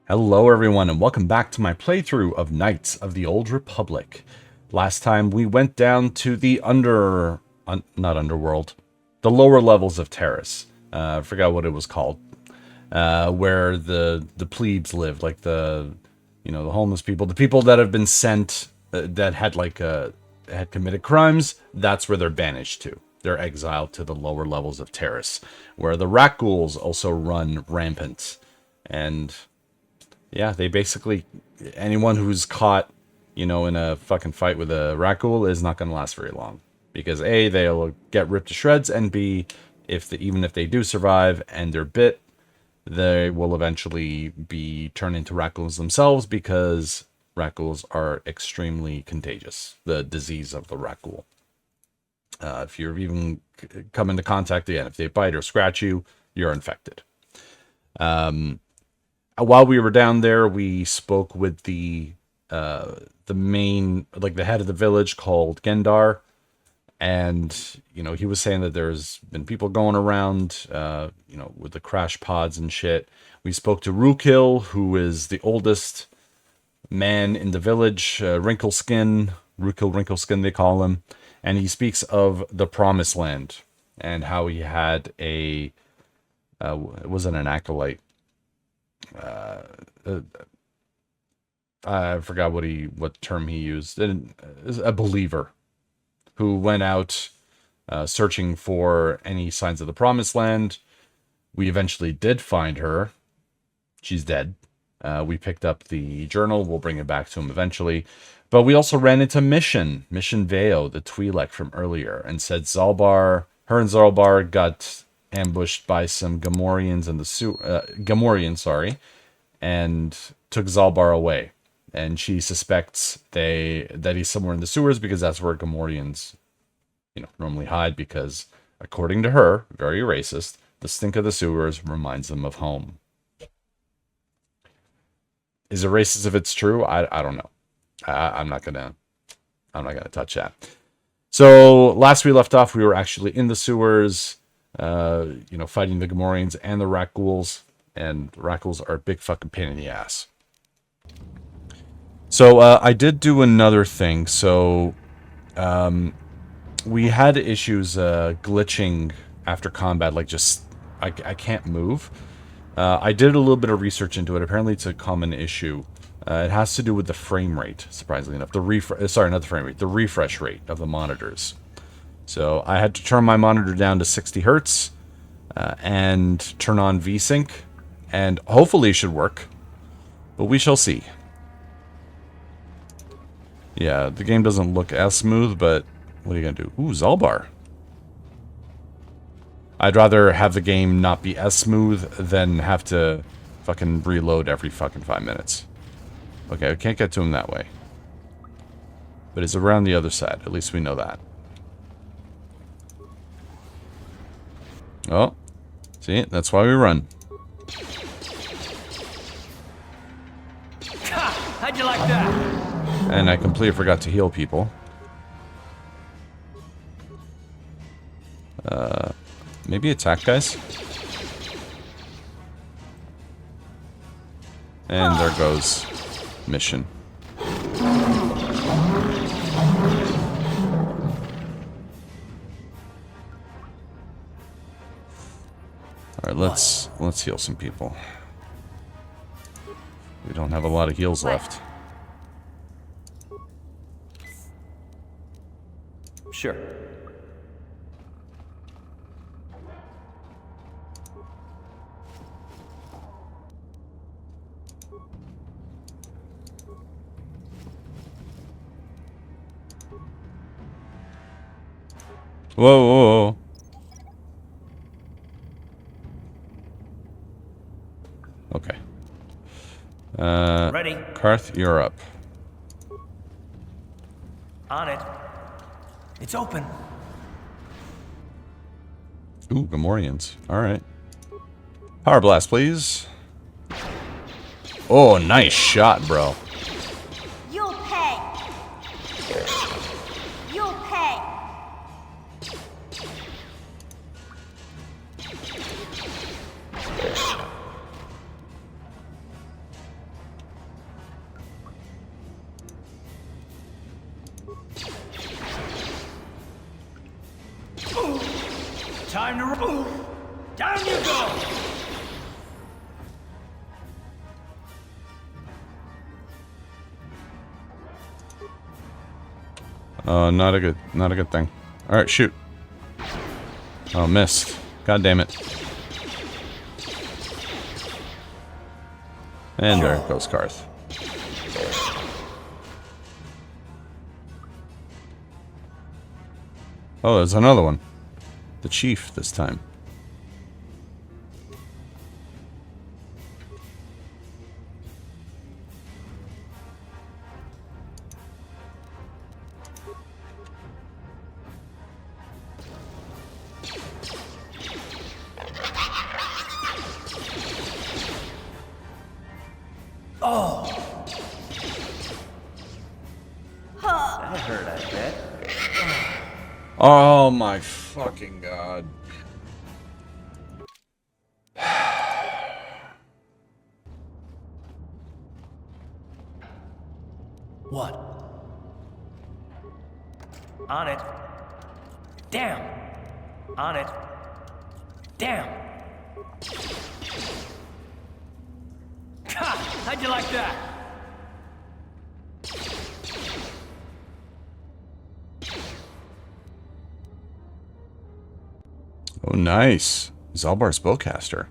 Hello everyone and welcome back to my playthrough of Knights of the Old Republic. Last time we went down to the not underworld, the lower levels of Terrace. I forgot what it was called. Where the plebes lived, like the homeless people, the people that have been sent, that had had committed crimes. That's where they're banished to. They're exiled to the lower levels of Terrace, where the rat ghouls also run rampant. And yeah, they basically, anyone who's caught, in a fucking fight with a rat ghoul is not going to last very long. Because A, they'll get ripped to shreds, and B, even if they do survive and they're bit, they will eventually be turned into rat ghouls themselves, because rat ghouls are extremely contagious. The disease of the rat ghoul. If you're even come into contact again, if they bite or scratch you, you're infected. While we were down there, we spoke with the main, the head of the village, called Gendar. And, he was saying that there's been people going around, with the crash pods and shit. We spoke to Rukil, who is the oldest man in the village, Wrinkleskin, Rukil Wrinkleskin, they call him. And he speaks of the Promised Land and how he had it wasn't an acolyte. I forgot what term he used. A believer who went out searching for any signs of the Promised Land. We eventually did find her. She's dead. We picked up the journal. We'll bring it back to him eventually. But we also ran into Mission Veo, the Twi'lek from earlier, and said her and Zalbar got ambushed by some Gamorreans and took Zalbar away. And she suspects that he's somewhere in the sewers, because that's where Gamorreans, normally hide, because according to her, very racist, the stink of the sewers reminds them of home. Is it racist if it's true? I don't know. I'm not gonna touch that. So last we left off, we were actually in the sewers, fighting the Gamorreans and the rat ghouls. And rat ghouls are a big fucking pain in the ass. So I did do another thing. So we had issues glitching after combat, I can't move. I did a little bit of research into it. Apparently it's a common issue. It has to do with the frame rate, surprisingly enough. The refresh rate of the monitors. So I had to turn my monitor down to 60 hertz and turn on VSync, and hopefully it should work, but we shall see. Yeah, the game doesn't look as smooth, but what are you gonna do? Ooh, Zalbar. I'd rather have the game not be as smooth than have to fucking reload every fucking 5 minutes. Okay, I can't get to him that way. But it's around the other side. At least we know that. Oh. See? That's why we run. How'd you like that? And I completely forgot to heal people. Maybe attack, guys? And there goes Mission. Alright, let's heal some people. We don't have a lot of heals left. Sure. Whoa, whoa, whoa. Okay. Ready? Karth, you're up. On it. It's open. Ooh, Gamorreans. Alright. Power blast, please. Oh, nice shot, bro. You'll pay. You'll pay. Time to roll. Down you go. Not a good thing. All right, shoot. Oh, missed. God damn it. And there goes Karth. Oh, there's another one. The chief this time. That hurt, I bet. Oh my fucking god. What? On it. Down. On it. Down. Ha! How'd you like that? Oh, nice. Zalbar's bowcaster.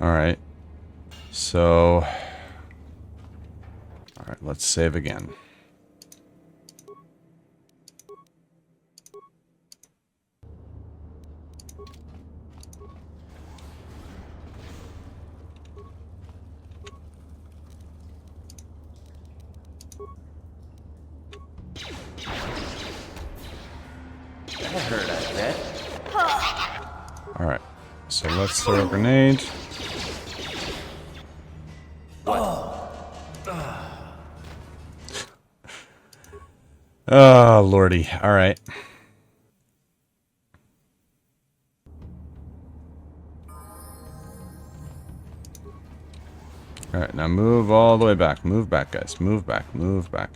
Alright. So... Alright, let's save again. That hurt, I bet. Alright. So let's throw a grenade. Oh, lordy. Alright. Alright, now move all the way back. Move back, guys. Move back. Move back.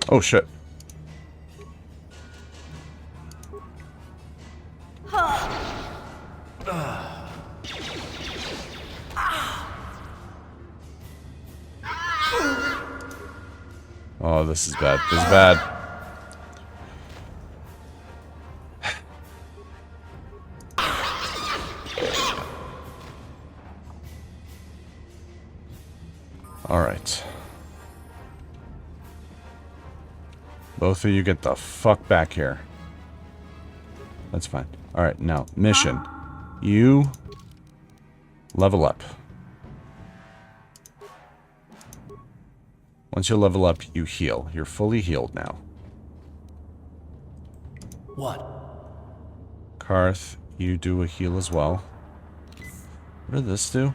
Oh, shit. Oh, this is bad. This is bad. All right. Both of you get the fuck back here. That's fine. All right, now, mission. You level up. Once you level up, you heal. You're fully healed now. What? Karth, you do a heal as well. What did this do?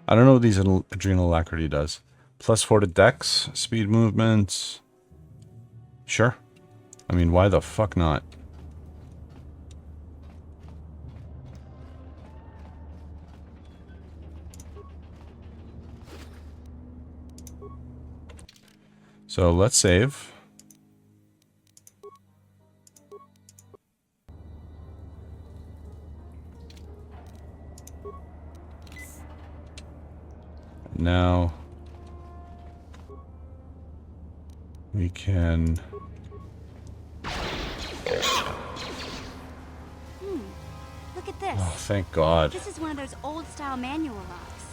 I don't know what these adrenal alacrity does. +4 to dex, speed movement. Sure. I mean, why the fuck not? So let's save. Now we can Look at this. oh, thank God. This is one of those old-style manual locks.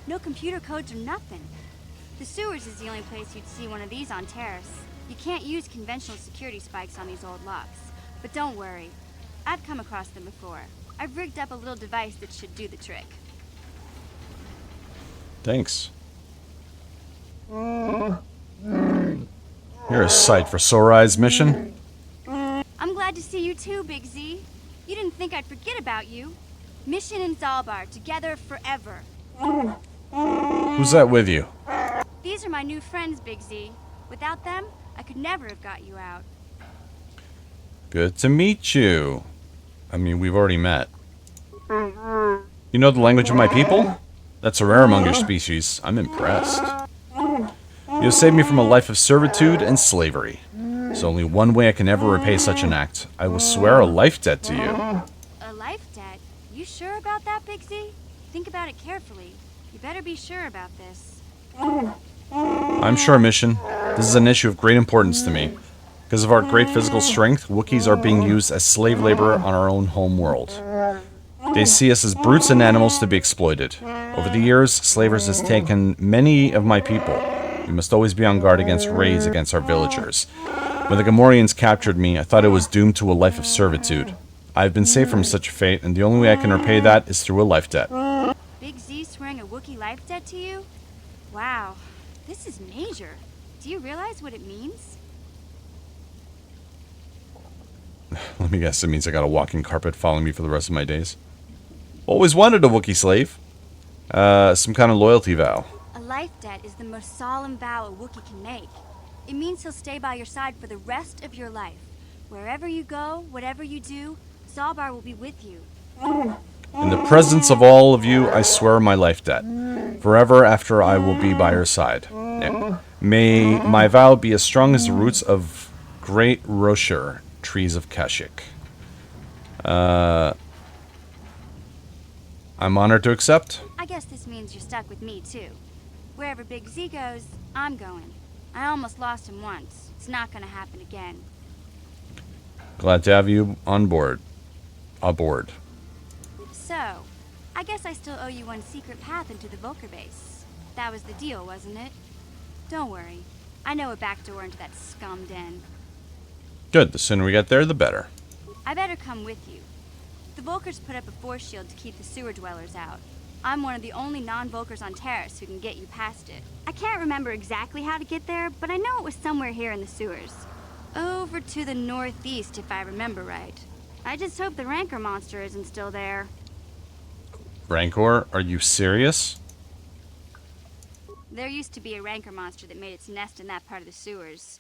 No computer codes or nothing. The sewers is the only place you'd see one of these on Terrace. You can't use conventional security spikes on these old locks. But don't worry. I've come across them before. I've rigged up a little device that should do the trick. Thanks. You're a sight for sore eyes, Mission. I'm glad to see you too, Big Z. You didn't think I'd forget about you. Mission and Zalbar, together forever. Who's that with you? These are my new friends, Big Z. Without them, I could never have got you out. Good to meet you. I mean, we've already met. You know the language of my people? That's rare among your species. I'm impressed. You'll save me from a life of servitude and slavery. There's only one way I can ever repay such an act. I will swear a life debt to you. A life debt? You sure about that, Big Z? Think about it carefully. You better be sure about this. I'm sure, Mission. This is an issue of great importance to me. Because of our great physical strength, Wookiees are being used as slave labor on our own home world. They see us as brutes and animals to be exploited. Over the years, slavers has taken many of my people. We must always be on guard against raids against our villagers. When the Gamorreans captured me, I thought I was doomed to a life of servitude. I have been saved from such a fate, and the only way I can repay that is through a life debt. Big Z swearing a Wookiee life debt to you? Wow, this is major. Do you realize what it means? Let me guess, it means I got a walking carpet following me for the rest of my days. Always wanted a Wookiee slave. Some kind of loyalty vow. A life debt is the most solemn vow a Wookiee can make. It means he'll stay by your side for the rest of your life. Wherever you go, whatever you do, Zalbar will be with you. In the presence of all of you, I swear my life debt. Forever after I will be by your side. May my vow be as strong as the roots of great Roshur, trees of Kashyyyk. I'm honored to accept. I guess this means you're stuck with me, too. Wherever Big Z goes, I'm going. I almost lost him once. It's not gonna happen again. Glad to have you on board. Aboard. So, I guess I still owe you one secret path into the Vulkar base. That was the deal, wasn't it? Don't worry. I know a back door into that scum den. Good, the sooner we get there, the better. I better come with you. The Vulkars put up a force shield to keep the sewer dwellers out. I'm one of the only non-Vulkars on Terrace who can get you past it. I can't remember exactly how to get there, but I know it was somewhere here in the sewers. Over to the northeast, if I remember right. I just hope the Rancor monster isn't still there. Rancor, are you serious? There used to be a Rancor monster that made its nest in that part of the sewers.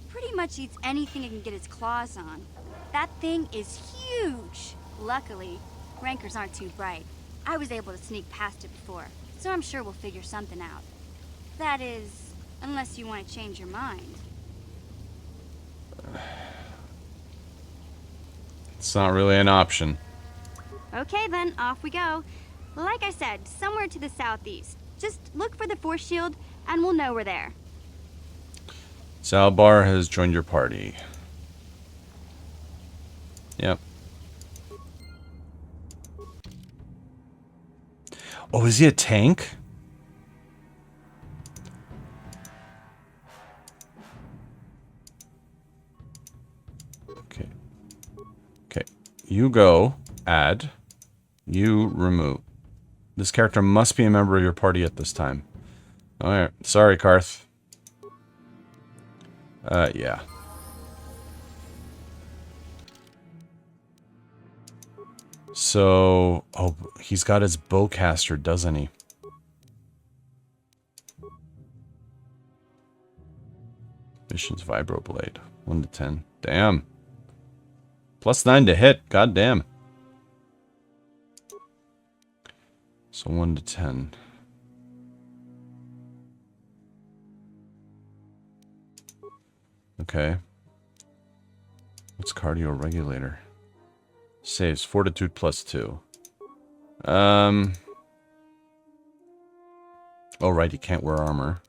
Pretty much eats anything it can get its claws on. That thing is huge! Luckily, Rancors aren't too bright. I was able to sneak past it before, so I'm sure we'll figure something out. That is, unless you want to change your mind. It's not really an option. Okay then, off we go. Like I said, somewhere to the southeast. Just look for the force shield, and we'll know we're there. Zalbar has joined your party. Yep. Oh, is he a tank? Okay. Okay. You go, add. You remove. This character must be a member of your party at this time. Alright. Sorry, Karth. Yeah. So, oh, he's got his bowcaster, doesn't he? Mission's vibroblade. 1 to 10. Damn. +9 to hit. God damn. So 1 to 10. Okay. What's cardio regulator? Saves fortitude +2. Oh right, he can't wear armor.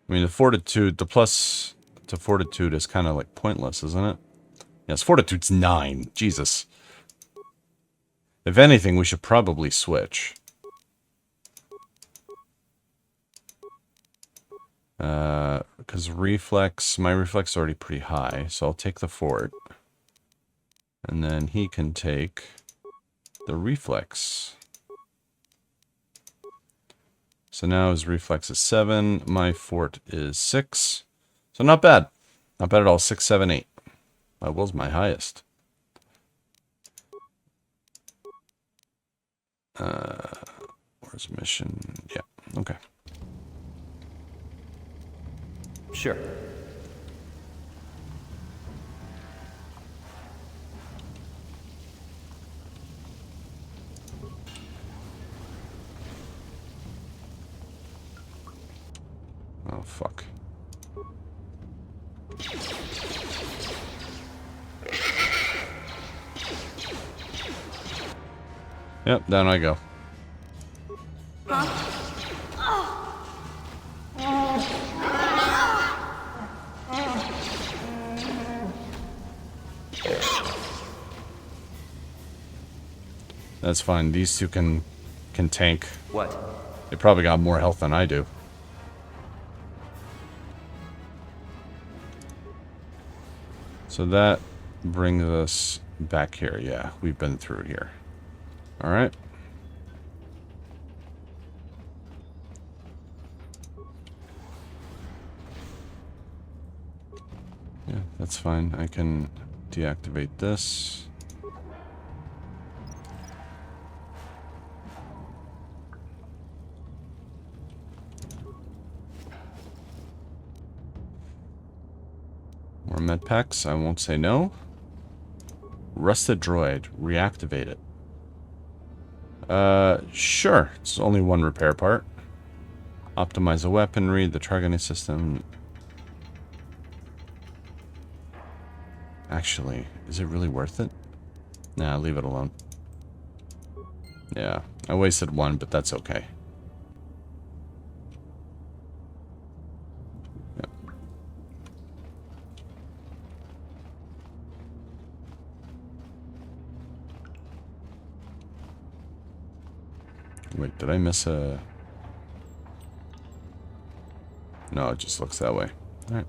I mean, the plus to fortitude is kind of like pointless, isn't it? Yes, fortitude's 9. Jesus. If anything, we should probably switch. Because my reflex is already pretty high, so I'll take the fort. And then he can take the reflex. So now his reflex is 7, my fort is 6. So not bad. Not bad at all. 6, 7, 8. My will's my highest. Where's mission? Yeah, okay. Sure. Oh, fuck. Yep, down I go. That's fine. These two can tank. What? They probably got more health than I do. So that brings us back here. Yeah, we've been through here. All right. Yeah, that's fine. I can deactivate this. More med packs. I won't say no. Rusted droid. Reactivate it. Sure. It's only one repair part. Optimize the weaponry, the targeting system. Actually, is it really worth it? Nah, leave it alone. Yeah, I wasted one, but that's okay. Yep. Wait, did I miss a... No, it just looks that way. Alright.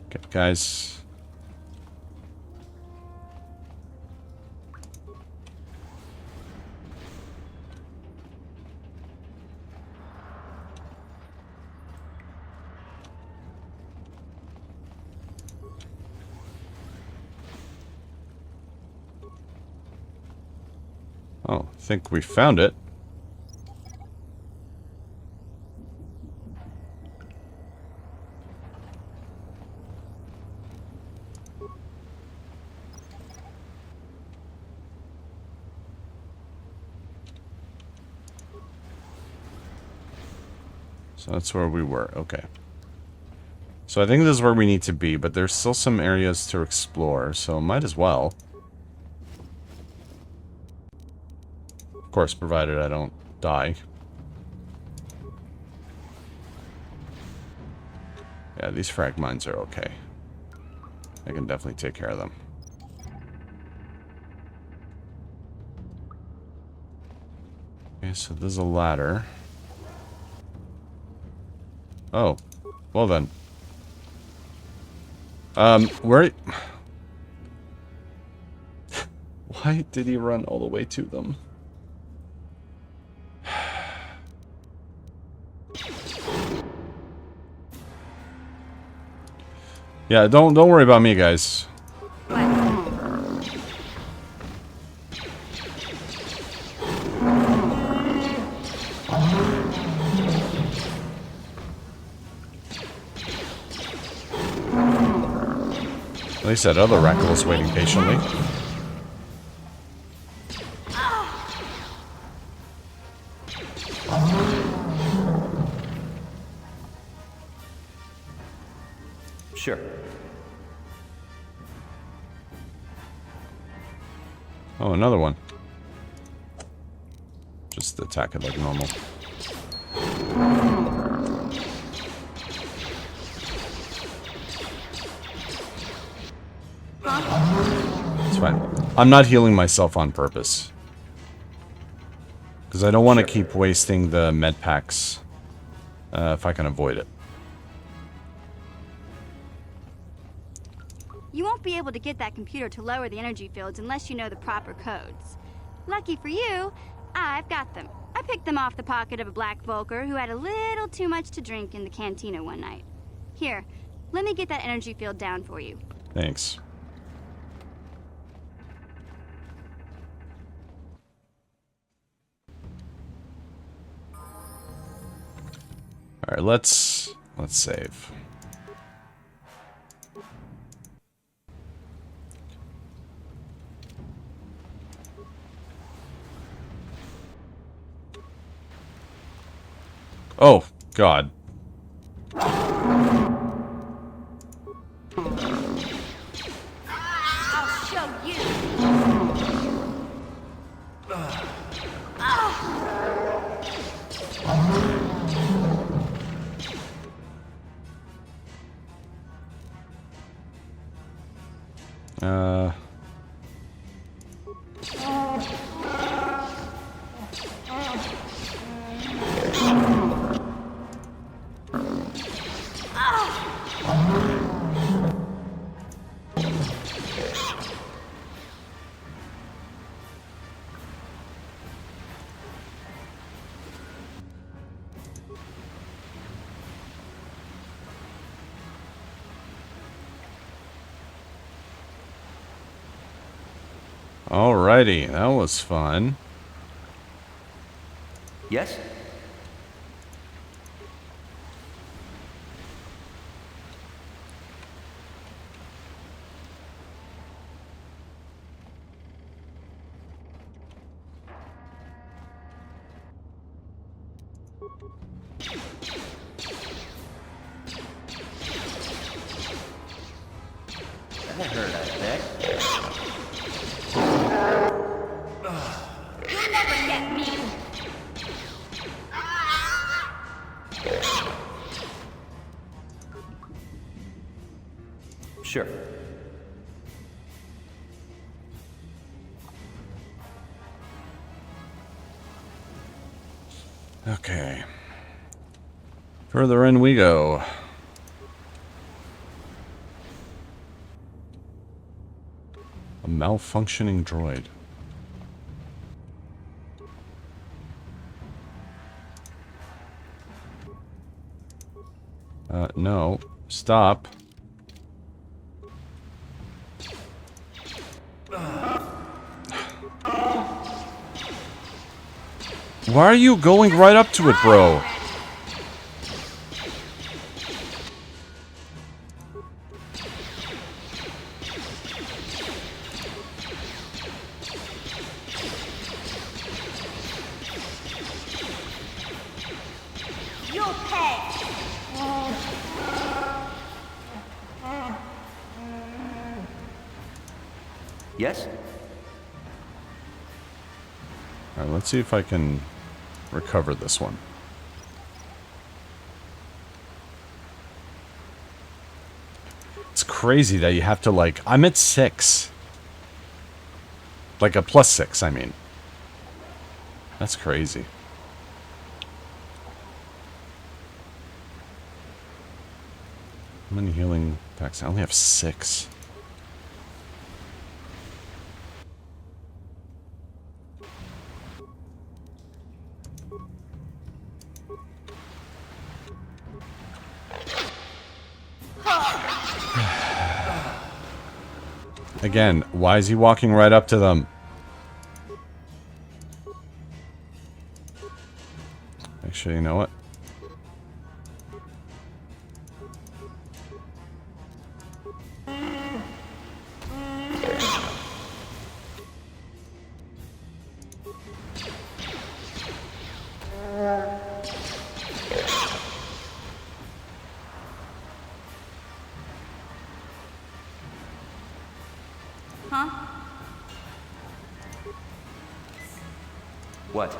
Okay, guys. Oh, I think we found it. So that's where we were. Okay. So I think this is where we need to be, but there's still some areas to explore, so might as well. Of course, provided I don't die. Yeah, these frag mines are okay. I can definitely take care of them. Okay, so there's a ladder. Oh, well then. Where... Why did he run all the way to them? Yeah, don't worry about me, guys. At least that other Rackle was waiting patiently. Sure. Oh, another one. Just attack it like normal. It's fine. I'm not healing myself on purpose. Because I don't want to Sure. keep wasting the med packs if I can avoid it. You won't be able to get that computer to lower the energy fields unless you know the proper codes. Lucky for you, I've got them. I picked them off the pocket of a black Vulkar who had a little too much to drink in the cantina one night. Here, let me get that energy field down for you. Thanks. All right, let's save. Oh, God. I'll show you. Uh... Alrighty, that was fun. Yes? That hurt, I bet. You'll never get me. Sure. Okay. Further in we go. A malfunctioning droid. No. Stop. Why are you going right up to it, bro? You'll pay. Yes? Alright, let's see if I can recover this one. It's crazy that you have to, like... I'm at 6. Like a +6, I mean. That's crazy. How many healing packs? I only have 6. Again, why is he walking right up to them? Actually, you know what? Huh? What?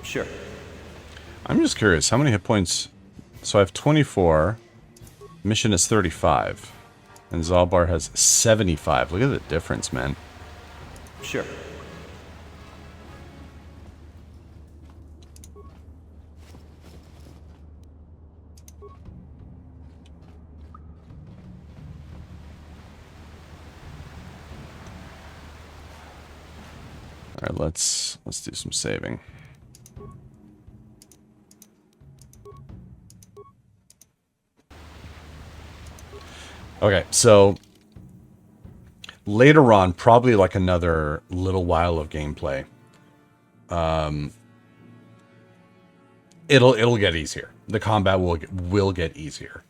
Sure. I'm just curious, how many hit points? So I have 24. Mission is 35. And Zalbar has 75. Look at the difference, man. Sure. Alright, let's do some saving. Okay, so later on, probably like another little while of gameplay, it'll get easier. The combat will get easier.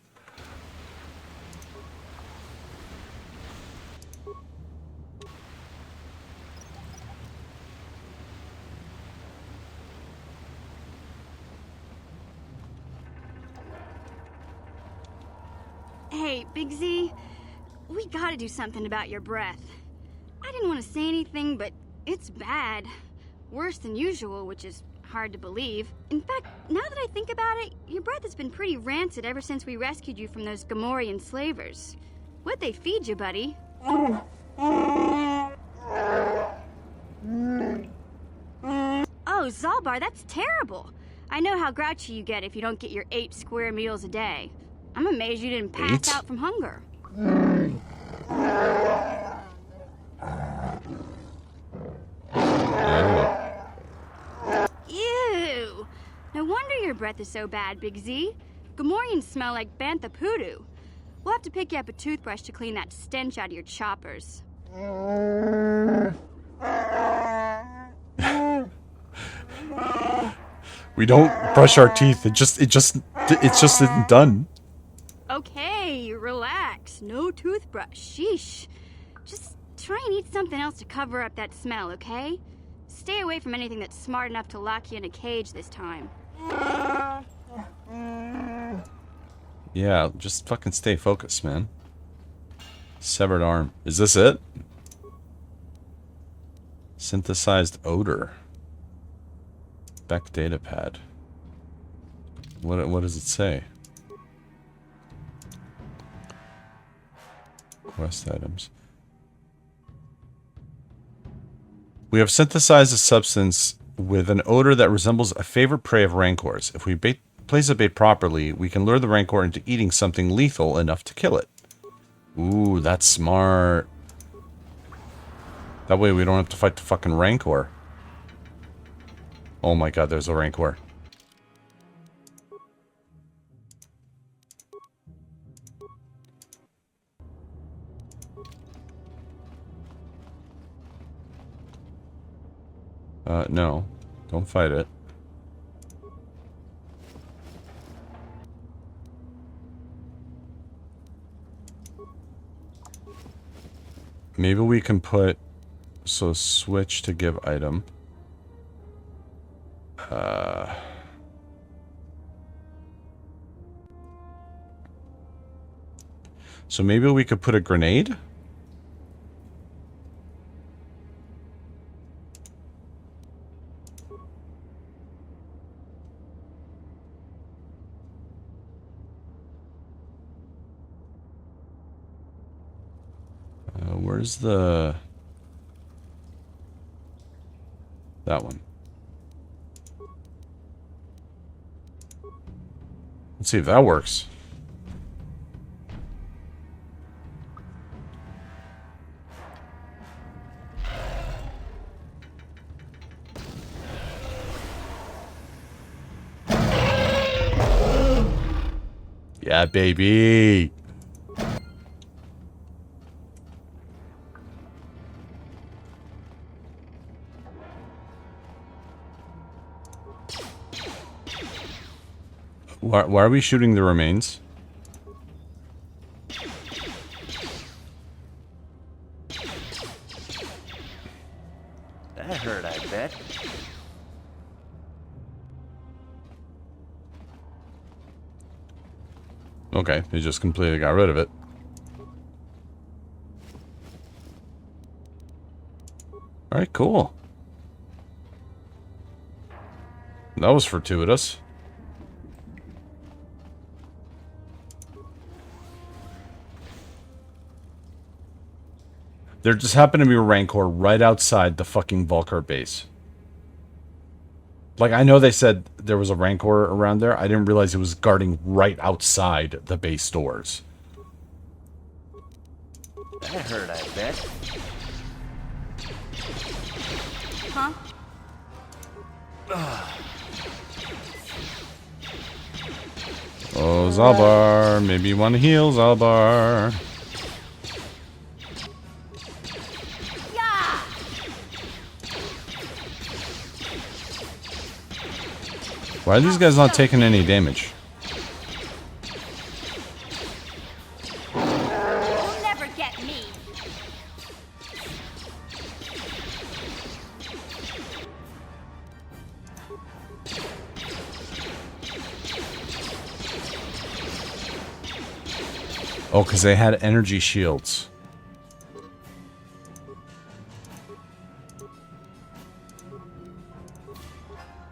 Hey, Big Z, we gotta do something about your breath. I didn't want to say anything, but it's bad. Worse than usual, which is hard to believe. In fact, now that I think about it, your breath has been pretty rancid ever since we rescued you from those Gamorrean slavers. What'd they feed you, buddy? Oh, Zalbar, that's terrible. I know how grouchy you get if you don't get your 8 square meals a day. I'm amazed you didn't pass out from hunger. Ew! No wonder your breath is so bad, Big Z. Gamorreans smell like bantha poodoo. We'll have to pick you up a toothbrush to clean that stench out of your choppers. We don't brush our teeth. It just isn't done. Okay, relax. No toothbrush. Sheesh. Just try and eat something else to cover up that smell, okay? Stay away from anything that's smart enough to lock you in a cage this time. Yeah, just fucking stay focused, man. Severed arm. Is this it? Synthesized odor. Beck data pad. What does it say? Quest items. We have synthesized a substance with an odor that resembles a favorite prey of rancors. If we place a bait properly, we can lure the rancor into eating something lethal enough to kill it. Ooh, that's smart. That way we don't have to fight the fucking rancor. Oh my god, there's a rancor. No. Don't fight it. Maybe we can put... So, switch to give item. So maybe we could put a grenade? Where's the... That one. Let's see if that works. Yeah, baby. Why are we shooting the remains? That hurt, I bet. Okay, they just completely got rid of it. Alright, cool. That was fortuitous. There just happened to be a Rancor right outside the fucking Vulkar base. Like, I know they said there was a Rancor around there. I didn't realize it was guarding right outside the base doors. That hurt, I bet. Huh? Oh, Zalbar. Maybe you want to heal, Zalbar. Yeah! Why are these guys not taking any damage? You'll never get me. Oh, because they had energy shields.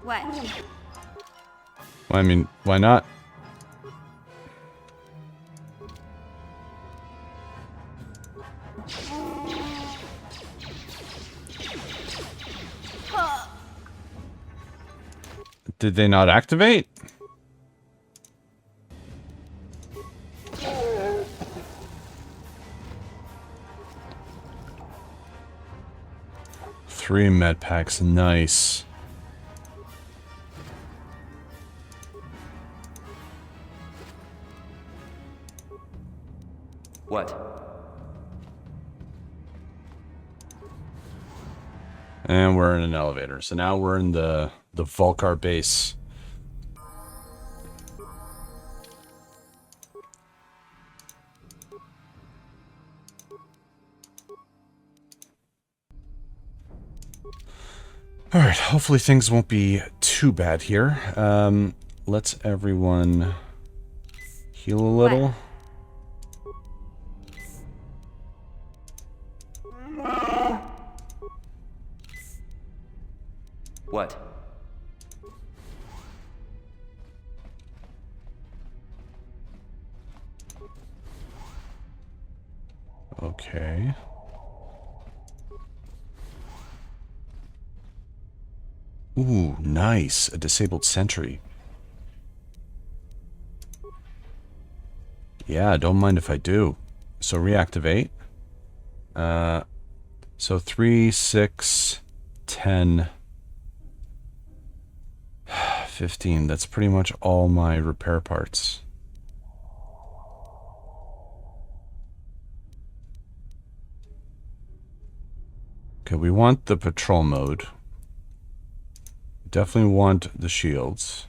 What? Well, I mean, why not? Did they not activate? Three med packs, nice. What? And we're in an elevator. So now we're in the Vulkar base. Alright, hopefully things won't be too bad here. Let's everyone heal a little. What? Okay. Ooh, nice. A disabled sentry. Yeah, don't mind if I do. So reactivate. So 3, 6, 10, 15. That's pretty much all my repair parts. Okay, we want the patrol mode. Definitely want the shields.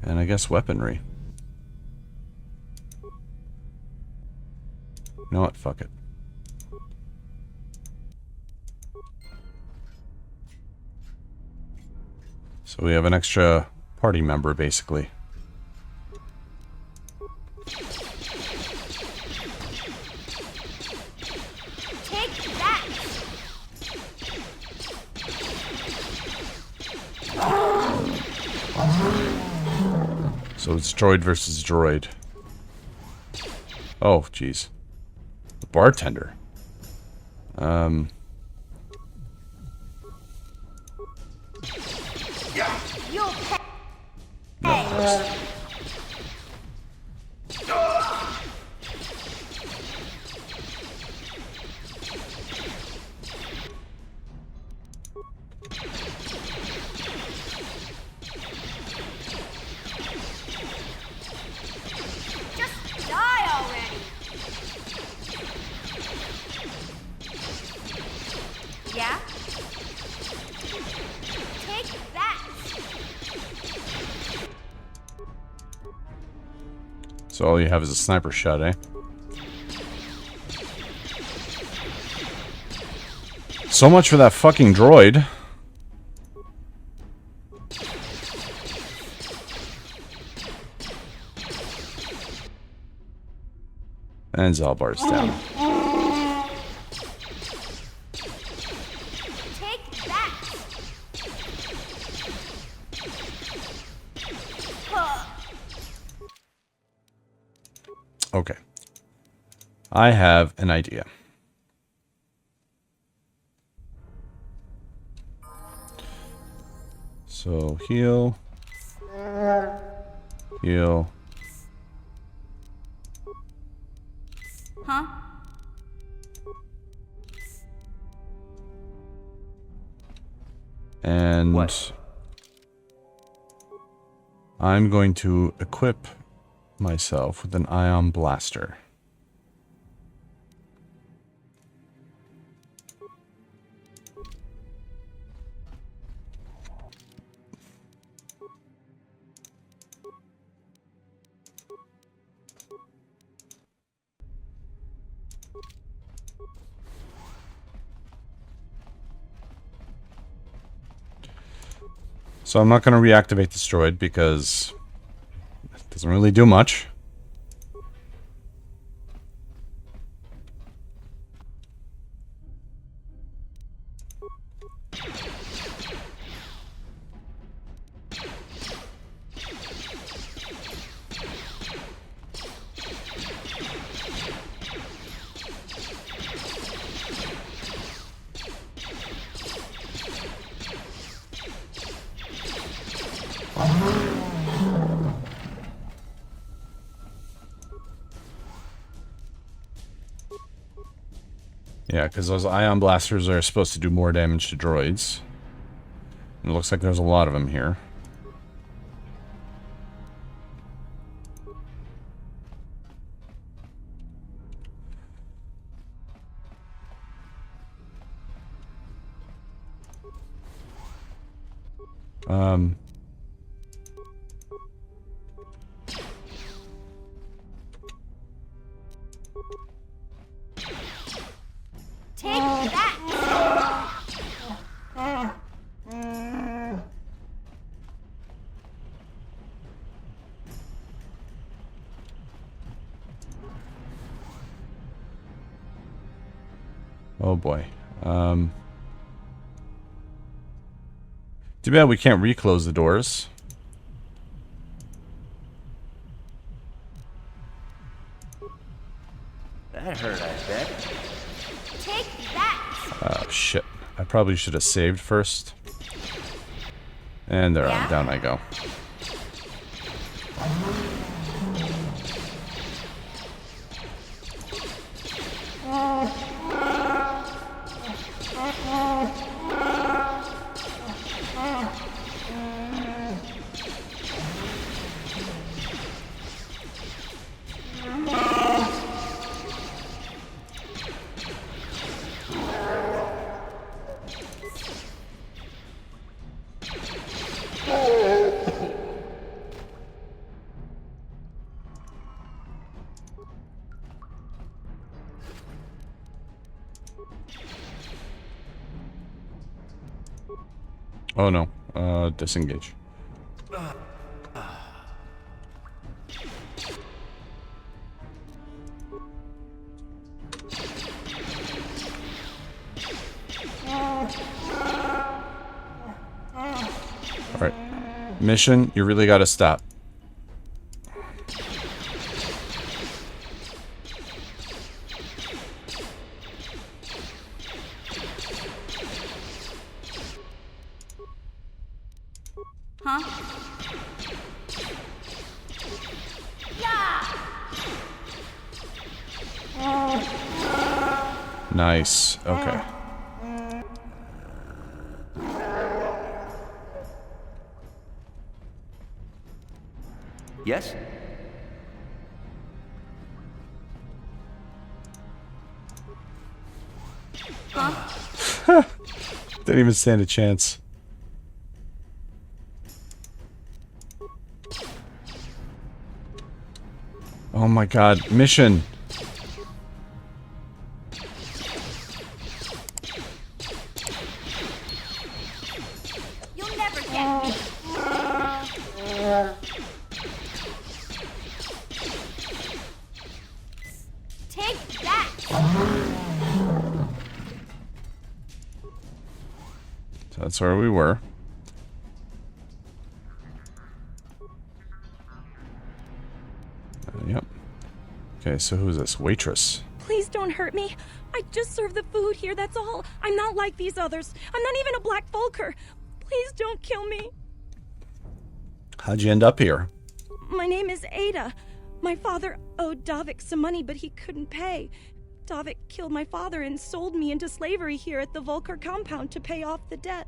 And I guess weaponry. You know what? Fuck it. So we have an extra party member, basically. Take that! So it's droid versus droid. Oh, jeez. The bartender. You'll pay. No. Just die already. Yeah? Take that. So all you have is a sniper shot, eh? So much for that fucking droid. And Zalbar's down. Okay. I have an idea. So heal. Heal. Huh? And What? I'm going to equip myself with an ion blaster. So I'm not going to reactivate this droid because it doesn't really do much. Yeah, because those ion blasters are supposed to do more damage to droids. And it looks like there's a lot of them here. Um... Take that! Oh boy. Too bad we can't reclose the doors. That hurt, I bet. Take that! Oh shit. I probably should have saved first. And there, Yeah? down I go. Oh no. Disengage. Alright. Mission, you really gotta stop. Huh? Nice. Okay. Yes? Didn't even stand a chance. Oh my god. Mission. You'll never get me! Take that! So that's where we were. Yep. Okay, Okay, so who's this? Waitress. Please don't hurt me. I just serve the food here, that's all. I'm not like these others. I'm not even a black Vulkar. Please don't kill me. How'd you end up here? My name is Ada. My father owed Davik some money, but he couldn't pay. Davik killed my father and sold me into slavery here at the Vulkar compound to pay off the debt.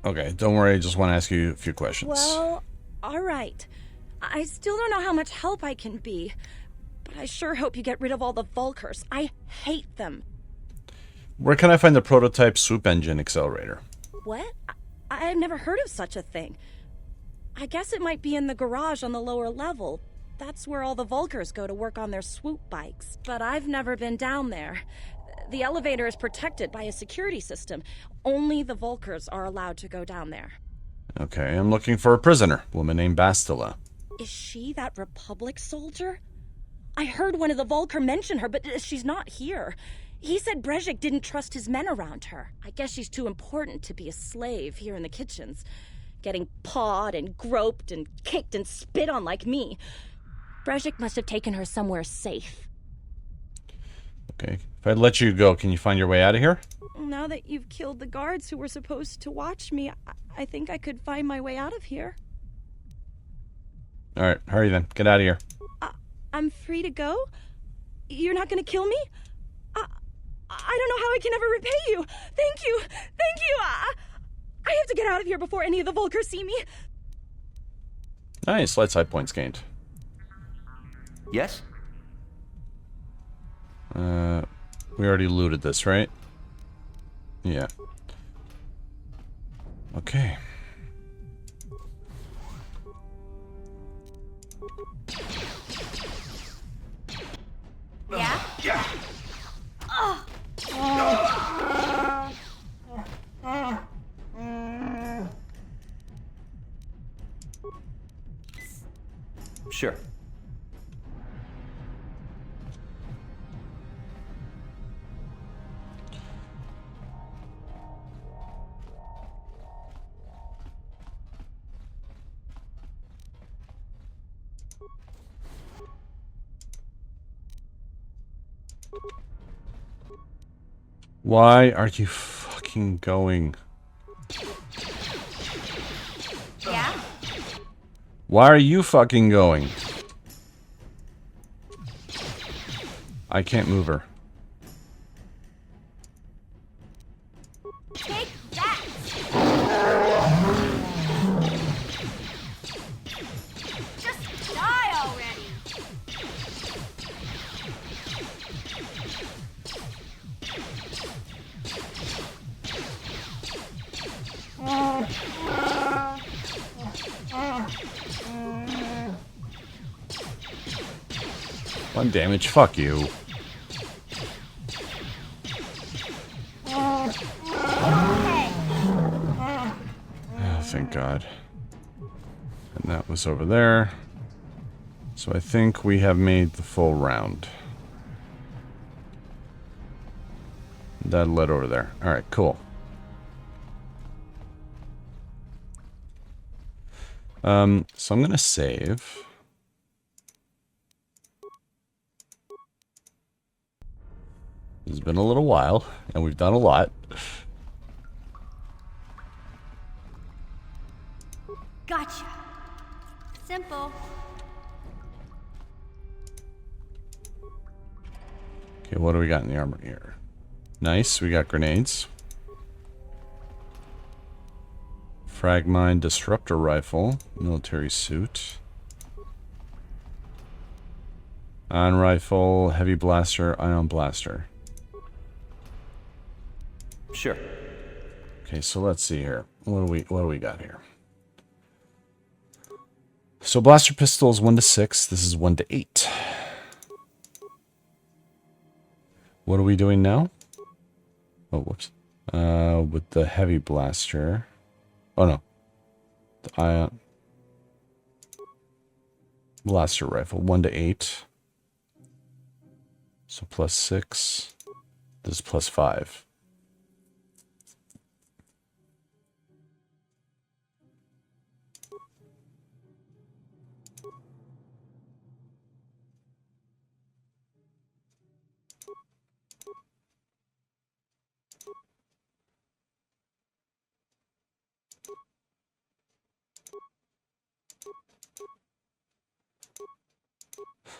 Okay, don't worry, I just want to ask you a few questions. Well, alright. I still don't know how much help I can be, but I sure hope you get rid of all the Vulkars. I hate them. Where can I find the prototype swoop engine accelerator? What? I've never heard of such a thing. I guess it might be in the garage on the lower level. That's where all the Vulkars go to work on their swoop bikes. But I've never been down there. The elevator is protected by a security system. Only the Vulkars are allowed to go down there. Okay, I'm looking for a prisoner, woman named Bastila. Is she that Republic soldier? I heard one of the Vulkar mention her, but she's not here. He said Brejik didn't trust his men around her. I guess she's too important to be a slave here in the kitchens. Getting pawed and groped and kicked and spit on like me. Brejik must have taken her somewhere safe. Okay, if I let you go, can you find your way out of here? Now that you've killed the guards who were supposed to watch me, I think I could find my way out of here. Alright, hurry then. Get out of here. I'm free to go? You're not gonna kill me? I don't know how I can ever repay you. Thank you. Thank you. I have to get out of here before any of the Vulkars see me. Nice, light side points gained. Yes? We already looted this, right? Yeah. Okay. Yeah? Yeah. Sure. Why are you fucking going? Yeah? Why are you fucking going? I can't move her. Take that! Just die already! One damage, fuck you. Oh, thank God. And that was over there. So I think we have made the full round. That led over there. Alright, cool. So I'm gonna save. It's been a little while, and we've done a lot. Gotcha. Simple. Okay, what do we got in the armor here? Nice, we got grenades. Frag mine, disruptor rifle, military suit. Ion rifle, heavy blaster, ion blaster. Sure. Okay, so let's see here. What do we got here? So blaster pistol is 1 to 6. This is 1 to 8. What are we doing now? Oh, whoops. With the heavy blaster. Oh no. The ion blaster rifle, 1 to 8. So plus 6. This is plus 5.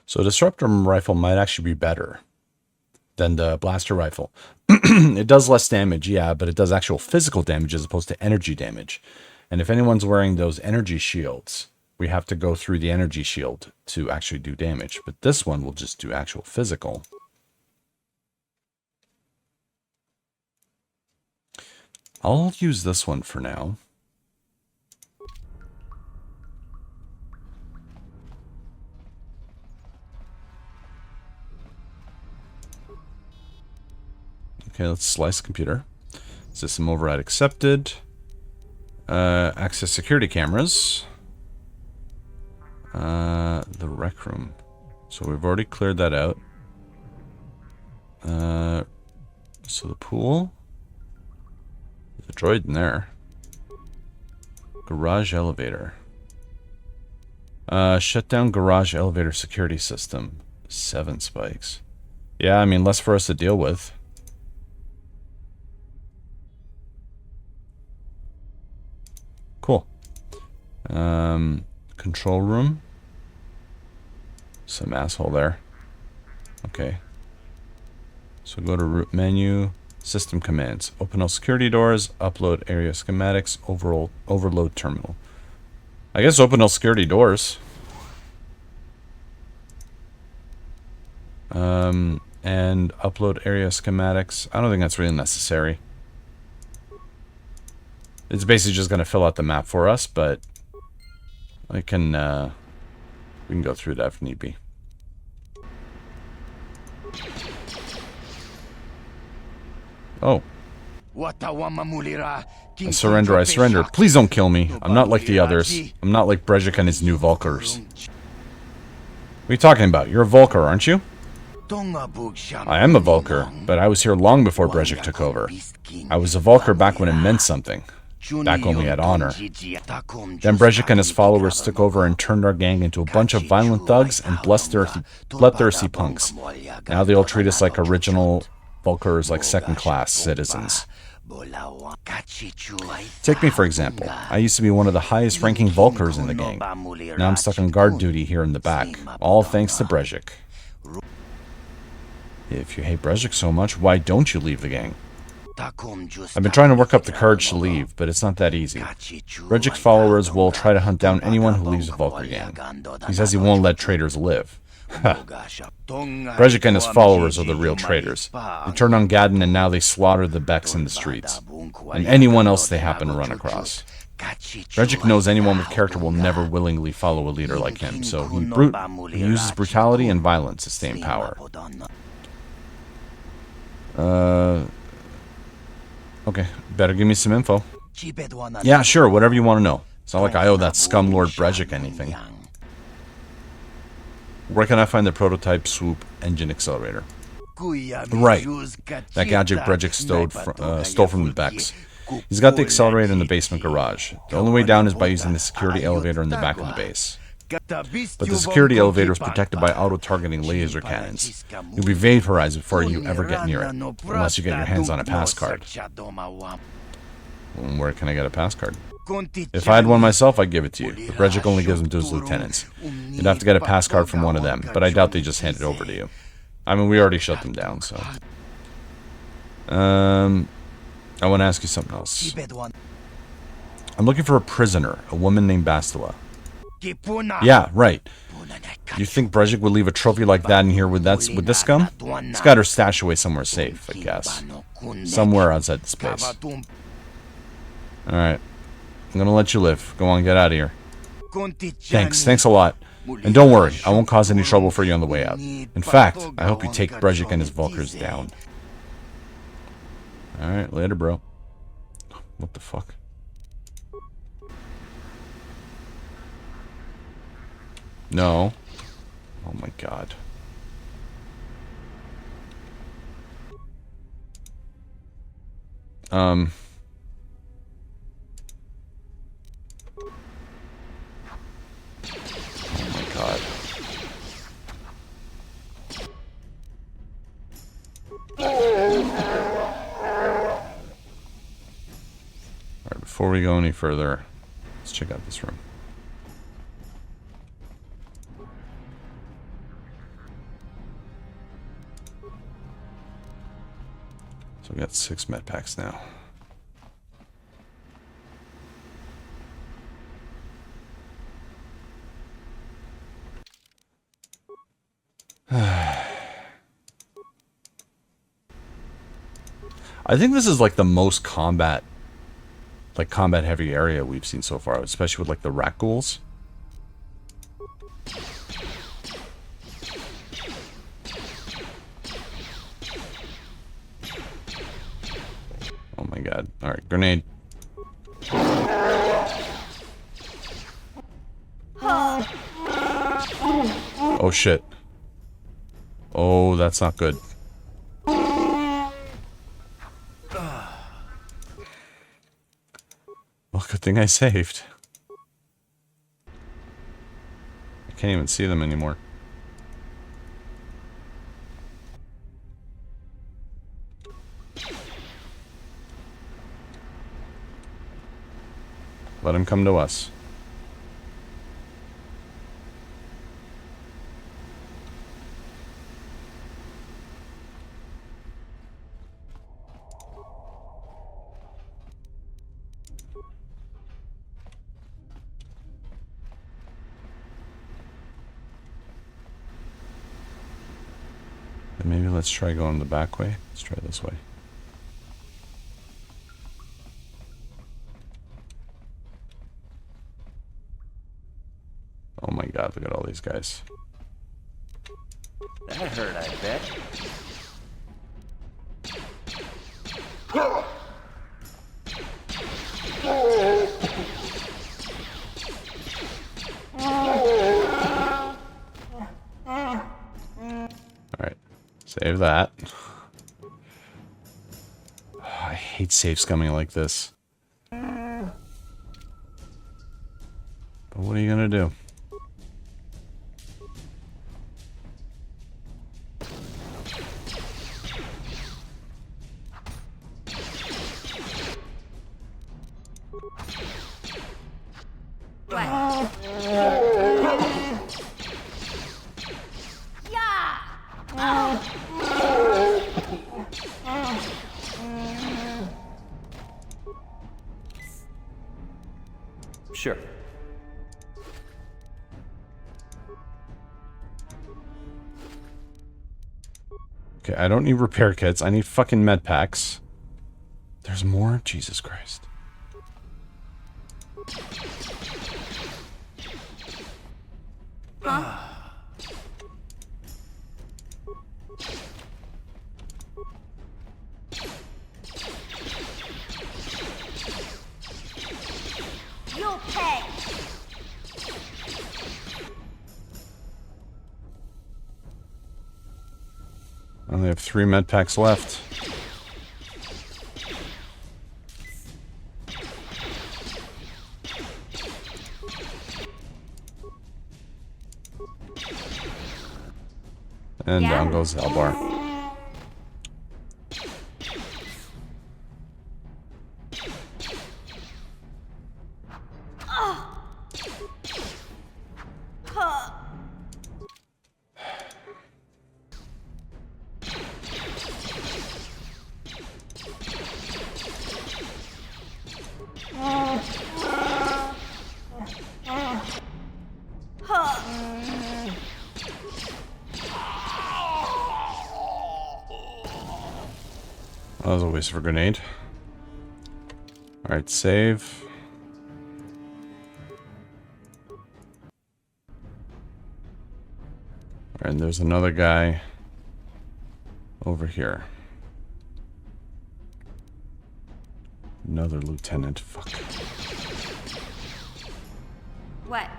So disruptor rifle might actually be better than the blaster rifle. It does less damage, yeah, but it does actual physical damage as opposed to energy damage. And if anyone's wearing those energy shields, we have to go through the energy shield to actually do damage. But this one will just do actual physical. I'll use this one for now. Okay, let's slice computer. System override accepted. Access security cameras. The rec room. So we've already cleared that out. So the pool. There's a droid in there. Garage elevator. Shut down garage elevator security system. 7 spikes. Yeah, I mean, less for us to deal with. Cool. Control room. Some asshole there. Okay. So go to root menu, system commands. Open all security doors, upload area schematics, overload terminal. I guess open all security doors. And upload area schematics. I don't think that's really necessary. It's basically just going to fill out the map for us, but I can, we can go through that if need be. Oh. I surrender, I surrender. Please don't kill me. I'm not like the others. I'm not like Brejik and his new Vulkars. What are you talking about? You're a Vulkar, aren't you? I am a Vulkar, but I was here long before Brejik took over. I was a Vulkar back when it meant something. Back when we had honor. Then Brejik and his followers took over and turned our gang into a bunch of violent thugs and bloodthirsty punks. Now they all treat us like original Vulkars, like second-class citizens. Take me for example. I used to be one of the highest-ranking Vulkars in the gang. Now I'm stuck on guard duty here in the back, all thanks to Brejik. If you hate Brejik so much, why don't you leave the gang? I've been trying to work up the courage to leave, but it's not that easy. Brejik's followers will try to hunt down anyone who leaves the Vulkar gang. He says he won't let traitors live. Brejik and his followers are the real traitors. They turned on Gadden and now they slaughter the Becks in the streets. And anyone else they happen to run across. Brejik knows anyone with character will never willingly follow a leader like him, so he uses brutality and violence to stay in power. Okay, better give me some info. Yeah, sure, whatever you want to know. It's not like I owe that scumlord Brejik anything. Where can I find the prototype swoop engine accelerator? Right. That gadget Brejik stole from the Becks. He's got the accelerator in the basement garage. The only way down is by using the security elevator in the back of the base. But the security elevator is protected by auto-targeting laser cannons. You'll be vaporized before you ever get near it, unless you get your hands on a pass card. Where can I get a pass card? If I had one myself, I'd give it to you. But Brejik only gives them to his lieutenants. You'd have to get a pass card from one of them, but I doubt they just hand it over to you. I mean, we already shut them down, so... I want to ask you something else. I'm looking for a prisoner, a woman named Bastila. Yeah, right. You think Brejik would leave a trophy like that in here with this scum? He's got her stashed away somewhere safe, I guess. Somewhere outside this place. Alright. I'm gonna let you live. Go on, get out of here. Thanks a lot. And don't worry, I won't cause any trouble for you on the way out. In fact, I hope you take Brejik and his Vulkars down. Alright, later, bro. What the fuck? No. Oh my god. Oh God. Alright, before we go any further, let's check out this room. So we got 6 med packs now. I think this is like the most combat heavy area we've seen so far, especially with like the rat ghouls. Oh my god. Alright, grenade. Oh shit. Oh, that's not good. Well, good thing I saved. I can't even see them anymore. Let him come to us. And maybe let's try going the back way. Let's try this way. Oh my god, look at all these guys. That hurt, I bet. Alright. Save that. I hate save scumming like this. But what are you gonna do? Sure. Okay, I don't need repair kits. I need fucking med packs. There's more? Jesus Christ. You'll pay. I only have 3 med packs left. And Yeah. down goes Albar. That was a waste of a grenade. Alright, save. And there's another guy over here. Another lieutenant. Fuck. What?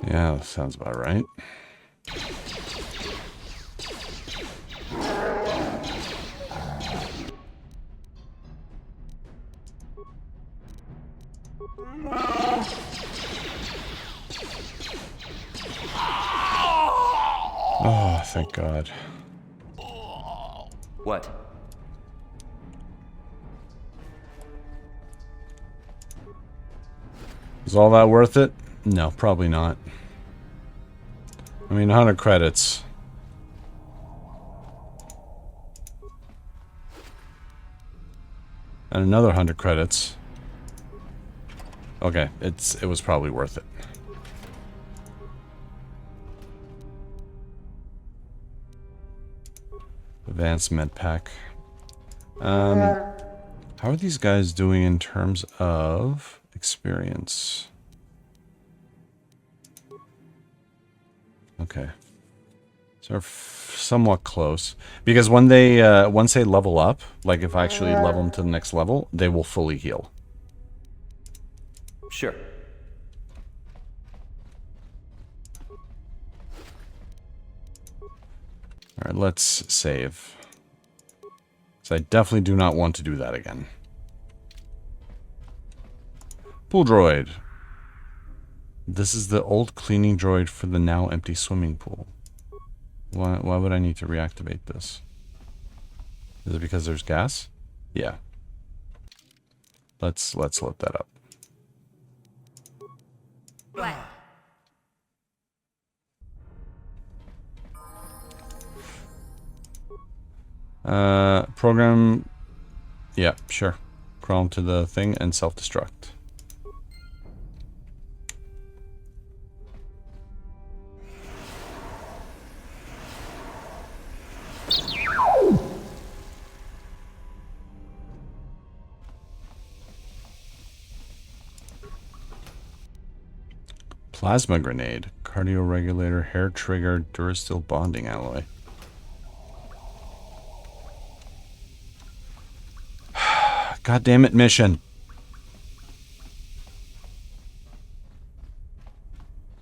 Yeah, that sounds about right. Oh, thank God. What? Is all that worth it? No, probably not. I mean, 100 credits. And another 100 credits. Okay, it was probably worth it. Advanced med pack. How are these guys doing in terms of experience? Okay. So they're somewhat close. Because when they once they level up, like if I actually level them to the next level, they will fully heal. Sure. Alright, let's save. So I definitely do not want to do that again. Pool droid. This is the old cleaning droid for the now empty swimming pool. Why would I need to reactivate this? Is it because there's gas? Yeah. Let's load that up. What? Program. Yeah, sure. Crawl to the thing and self-destruct. Plasma grenade, cardio regulator, hair trigger, Durasteel bonding alloy. God damn it, mission.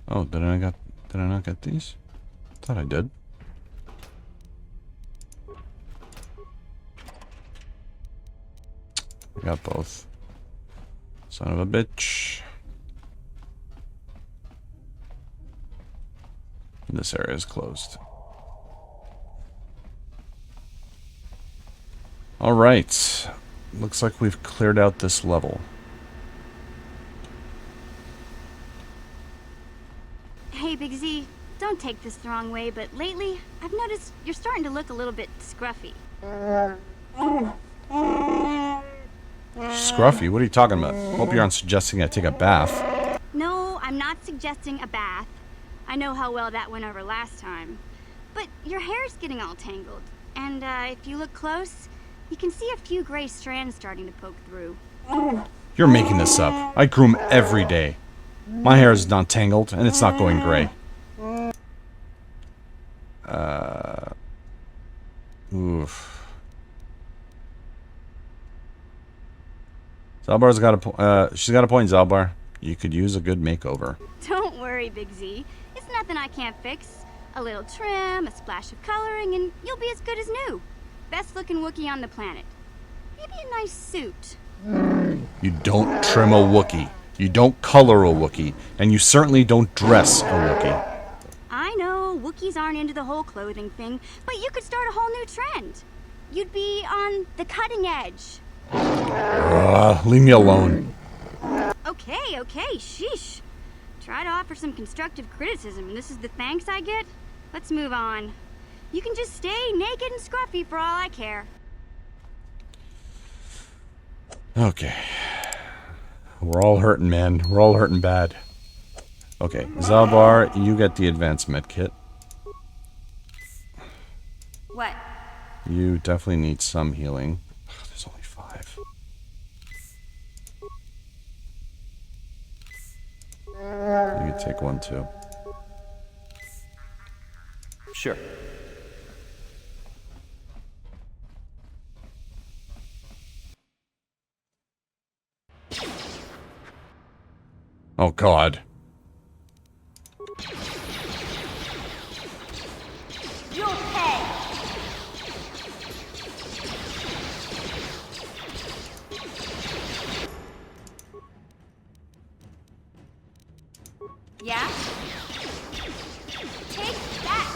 Oh, did I not get these? Thought I did. I got both. Son of a bitch. This area is closed. Alright. Looks like we've cleared out this level. Hey, Big Z, don't take this the wrong way, but lately, I've noticed you're starting to look a little bit scruffy. Scruffy? What are you talking about? Hope you aren't suggesting I take a bath. No, I'm not suggesting a bath. I know how well that went over last time. But your hair's getting all tangled. And if you look close, you can see a few gray strands starting to poke through. You're making this up. I groom every day. My hair is not tangled, and it's not going gray. Oof. Zalbar's got she's got a point, Zalbar. You could use a good makeover. Don't worry, Big Z. It's nothing I can't fix. A little trim, a splash of coloring, and you'll be as good as new. Best looking Wookiee on the planet. Maybe a nice suit. You don't trim a Wookiee. You don't color a Wookiee. And you certainly don't dress a Wookiee. I know, Wookiees aren't into the whole clothing thing, but you could start a whole new trend. You'd be on the cutting edge. Leave me alone. Okay, sheesh. Try to offer some constructive criticism, and this is the thanks I get? Let's move on. You can just stay naked and scruffy for all I care. Okay. We're all hurting, man. We're all hurting bad. Okay, Zalbar, you get the advanced med kit. What? You definitely need some healing. There's only 5. You can take 1 too. Sure. Oh, God. You'll pay. Yeah? Take that.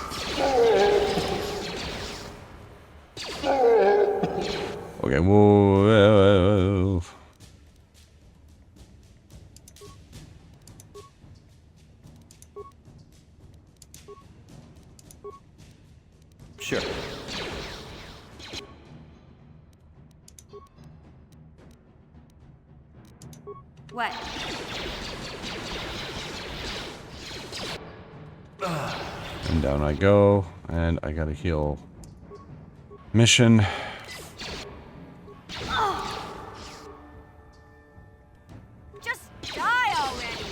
Okay, whoa. Sure. What? And down I go, and I gotta heal. Mission. Just die already.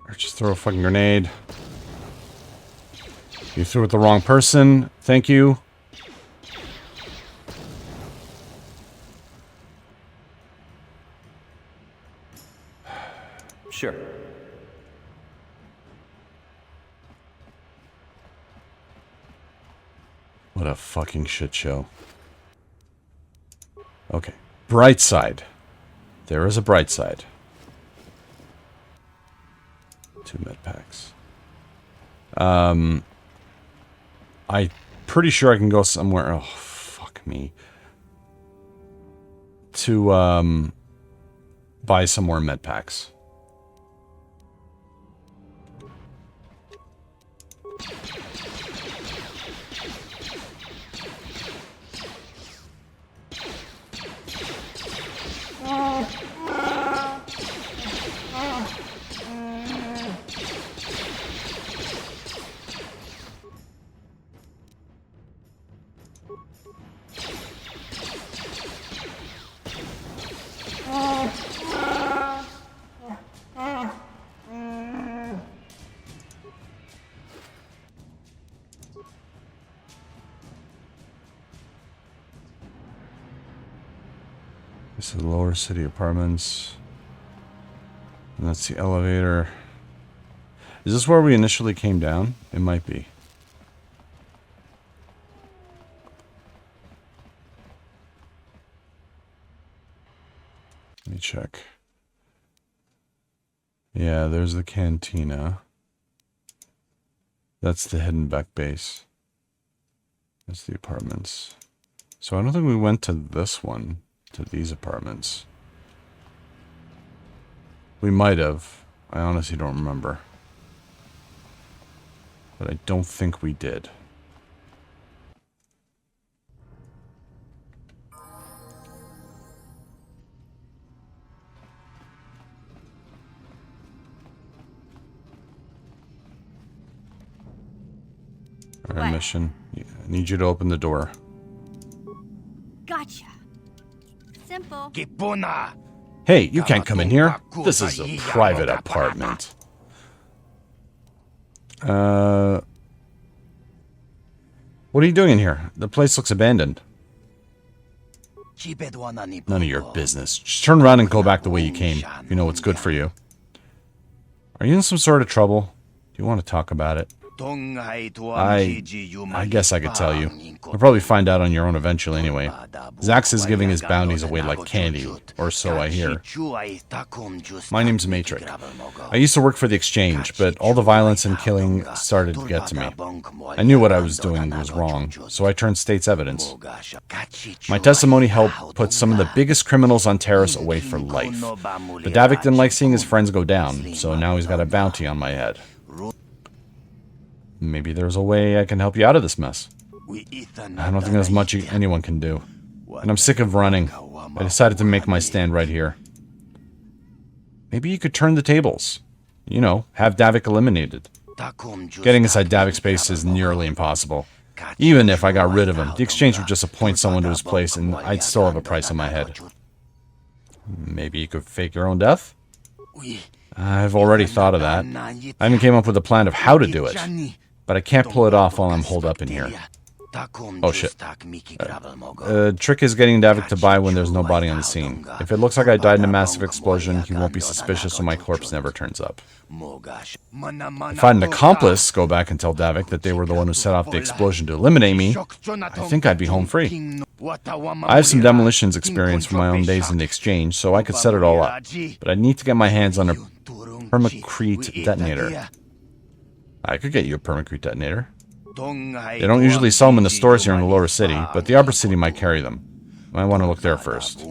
Or just throw a fucking grenade. You threw it the wrong person. Thank you. Sure. What a fucking shit show. Okay. Bright side. There is a bright side. 2 med packs. I'm pretty sure I can go somewhere. Oh, fuck me. To, buy some more med packs. This is the lower city apartments. And that's the elevator. Is this where we initially came down? It might be. Let me check. Yeah, there's the cantina. That's the hidden back base. That's the apartments. So I don't think we went to this one, to these apartments. We might have. I honestly don't remember. But I don't think we did. Our What? mission. Yeah, I need you to open the door. Gotcha. Simple. Hey, you can't come in here. This is a private apartment. What are you doing in here? The place looks abandoned. None of your business. Just turn around and go back the way you came. If you know what's good for you. Are you in some sort of trouble? Do you want to talk about it? I guess I could tell you. You'll probably find out on your own eventually anyway. Zax is giving his bounties away like candy, or so I hear. My name's Matrix. I used to work for the Exchange, but all the violence and killing started to get to me. I knew what I was doing was wrong, so I turned state's evidence. My testimony helped put some of the biggest criminals on Terrace away for life. But Davik didn't like seeing his friends go down, so now he's got a bounty on my head. Maybe there's a way I can help you out of this mess. I don't think there's much anyone can do. And I'm sick of running. I decided to make my stand right here. Maybe you could turn the tables. You know, have Davik eliminated. Getting inside Davik's base is nearly impossible. Even if I got rid of him, the Exchange would just appoint someone to his place and I'd still have a price on my head. Maybe you could fake your own death? I've already thought of that. I even came up with a plan of how to do it. But I can't pull it off while I'm holed up in here. Oh shit. Trick is getting Davik to buy when there's no body on the scene. If it looks like I died in a massive explosion, he won't be suspicious when my corpse never turns up. If I had an accomplice go back and tell Davik that they were the one who set off the explosion to eliminate me, I think I'd be home free. I have some demolitions experience from my own days in the exchange, so I could set it all up. But I need to get my hands on a permacrete detonator. I could get you a permacrete detonator. They don't usually sell them in the stores here in the lower city, but the upper city might carry them. I want to look there first.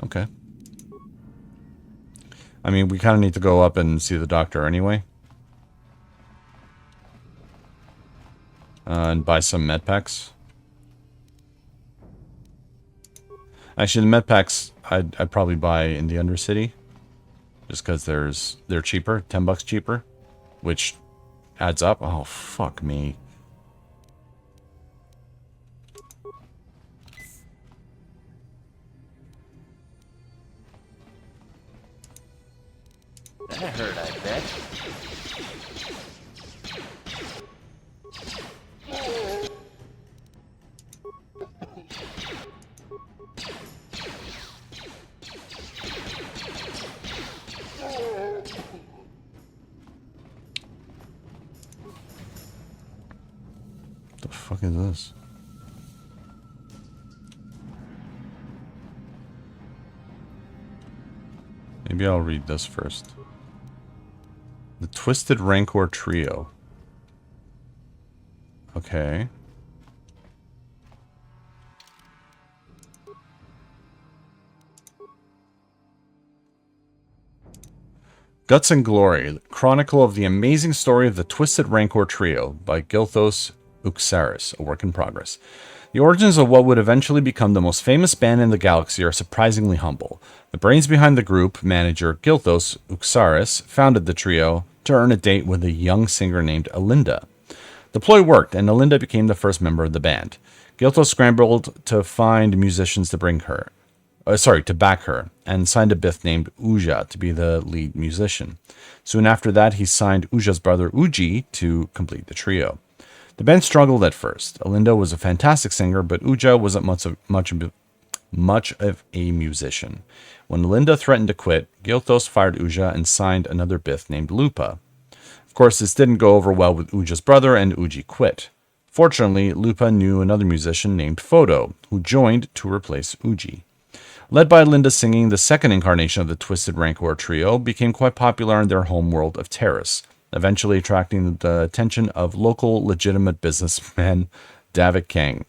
Okay. I mean, we kind of need to go up and see the doctor anyway. And buy some med packs. Actually, the med packs I'd probably buy in the Undercity. Just because they're cheaper, $10 cheaper. Which adds up. Oh, fuck me. That hurt, I bet. What the fuck is this? Maybe I'll read this first. The Twisted Rancor Trio. Okay. Guts and Glory, Chronicle of the Amazing Story of the Twisted Rancor Trio by Gilthos Uxaris, a work in progress. The origins of what would eventually become the most famous band in the galaxy are surprisingly humble. The brains behind the group, manager Gilthos Uxaris, founded the trio to earn a date with a young singer named Alinda. The ploy worked, and Alinda became the first member of the band. Gilthos scrambled to find musicians to back her, and signed a Bith named Uja to be the lead musician. Soon after that, he signed Uja's brother Uji to complete the trio. The band struggled at first. Alinda was a fantastic singer, but Uja wasn't much of a musician. When Alinda threatened to quit, Gilthos fired Uja and signed another Bith named Lupa. Of course, this didn't go over well with Uja's brother, and Uji quit. Fortunately, Lupa knew another musician named Photo, who joined to replace Uji. Led by Linda singing, the second incarnation of the Twisted Rancor Trio became quite popular in their home world of Terrace, eventually attracting the attention of local legitimate businessman Davik Kang.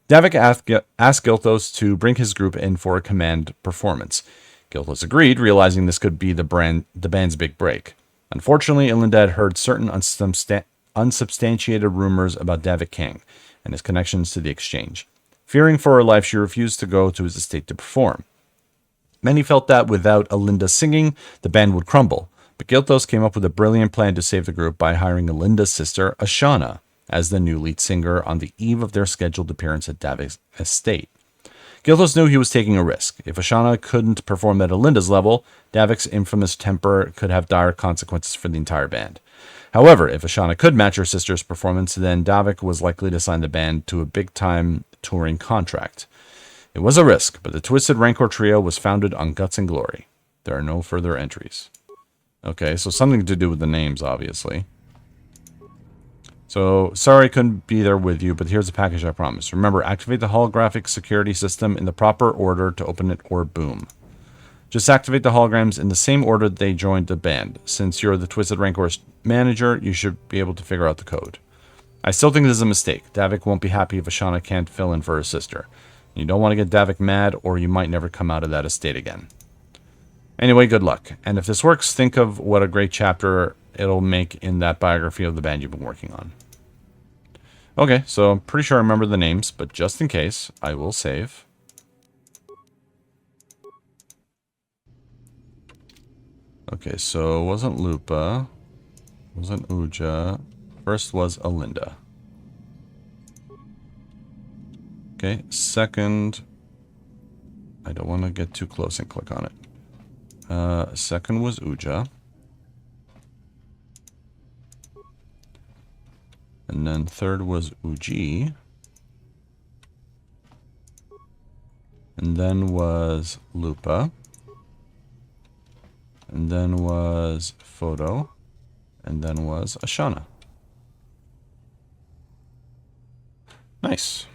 Davik asked Gilthos to bring his group in for a command performance. Gilthos agreed, realizing this could be the band's big break. Unfortunately, Alinda had heard certain unsubstantiated rumors about Davik Kang and his connections to the exchange. Fearing for her life, she refused to go to his estate to perform. Many felt that without Alinda singing, the band would crumble, but Gilthos came up with a brilliant plan to save the group by hiring Alinda's sister, Ashana, as the new lead singer on the eve of their scheduled appearance at Davik's estate. Gilthos knew he was taking a risk. If Ashana couldn't perform at Alinda's level, Davik's infamous temper could have dire consequences for the entire band. However, if Ashana could match her sister's performance, then Davik was likely to sign the band to a big-time touring contract. It was a risk, but the Twisted Rancor Trio was founded on Guts and Glory. There are no further entries. Okay, so something to do with the names, obviously. So, sorry I couldn't be there with you, but here's a package I promised. Remember, activate the holographic security system in the proper order to open it, or boom. Just activate the holograms in the same order they joined the band. Since you're the Twisted Rancor's manager, you should be able to figure out the code. I still think this is a mistake. Davik won't be happy if Ashana can't fill in for her sister. You don't want to get Davik mad, or you might never come out of that estate again. Anyway, good luck. And if this works, think of what a great chapter it'll make in that biography of the band you've been working on. Okay, so I'm pretty sure I remember the names, but just in case, I will save. Okay, so it wasn't Lupa, wasn't Uja. First was Alinda. Okay, second I don't want to get too close and click on it. Second was Uja. And then third was Uji. And then was Lupa. And then was Photo. And then was Ashana. Nice.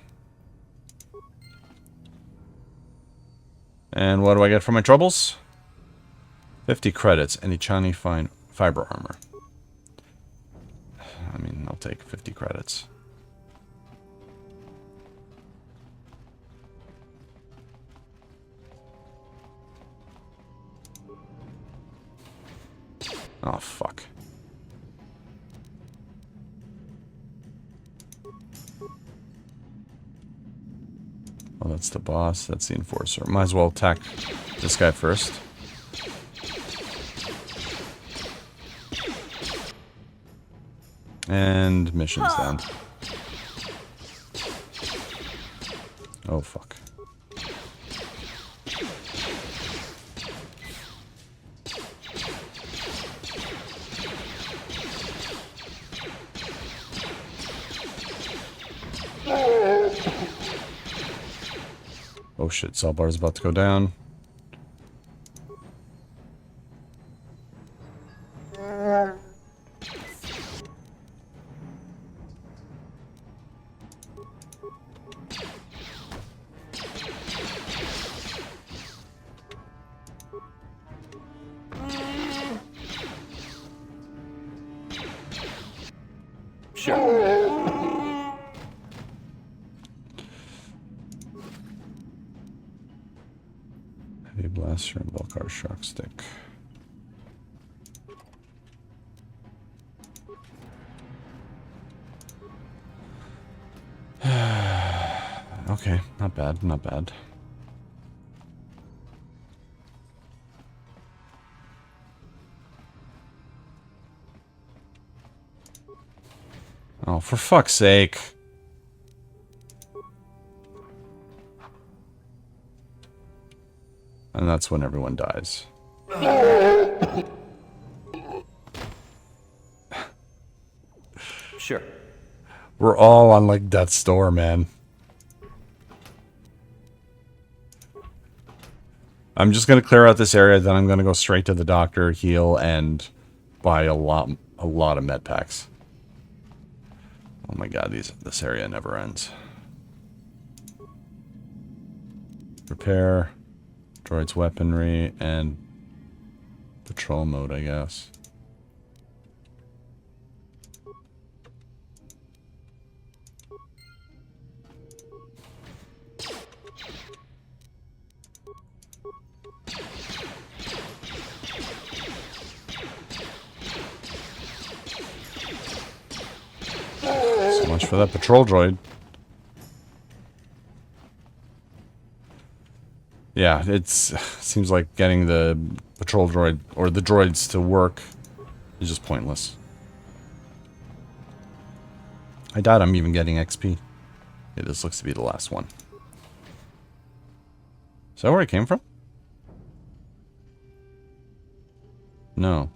And what do I get for my troubles? 50 credits and Ichani fine fiber armor. I mean, I'll take 50 credits. Oh, fuck. Oh, that's the boss. That's the enforcer. Might as well attack this guy first. And mission's down. Oh, fuck. Oh shit, Zalbar's about to go down. Heavy blaster and Vulkar shock stick. Okay, not bad, not bad. Oh, for fuck's sake. And that's when everyone dies. Sure. We're all on, like, death's door, man. I'm just gonna clear out this area, then I'm gonna go straight to the doctor, heal, and buy a lot of med packs. Oh my god, this area never ends. Repair, droid's weaponry, and patrol mode, I guess. So much for that patrol droid. Yeah, it seems like getting the patrol droid, or the droids to work, is just pointless. I doubt I'm even getting XP. Yeah, this looks to be the last one. Is that where I came from? No.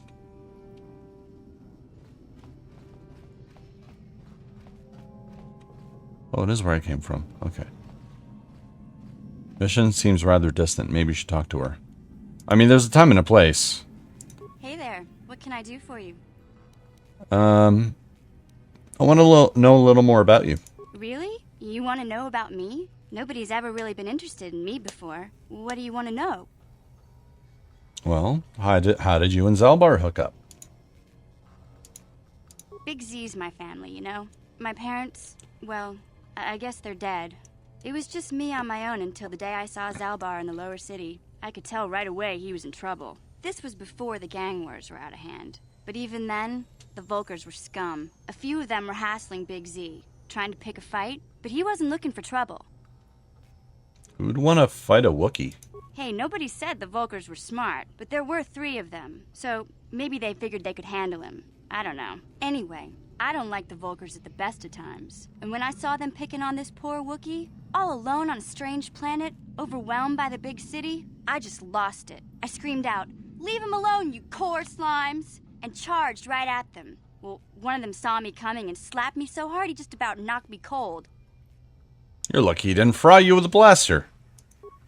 Oh, it is where I came from. Okay. Mission seems rather distant. Maybe you should talk to her. I mean, there's a time and a place. Hey there, what can I do for you? I want to know a little more about you. Really? You want to know about me? Nobody's ever really been interested in me before. What do you want to know? Well, how did you and Zalbar hook up? Big Z's my family, you know? My parents, well, I guess they're dead. It was just me on my own until the day I saw Zalbar in the lower city. I could tell right away he was in trouble. This was before the gang wars were out of hand. But even then, the Vulkars were scum. A few of them were hassling Big Z, trying to pick a fight, but he wasn't looking for trouble. Who'd want to fight a Wookiee? Hey, nobody said the Vulkars were smart, but there were 3 of them, so maybe they figured they could handle him. I don't know. Anyway, I don't like the Vulkars at the best of times. And when I saw them picking on this poor Wookiee, all alone on a strange planet, overwhelmed by the big city, I just lost it. I screamed out, "Leave him alone, you core slimes!" and charged right at them. Well, one of them saw me coming and slapped me so hard he just about knocked me cold. You're lucky he didn't fry you with a blaster.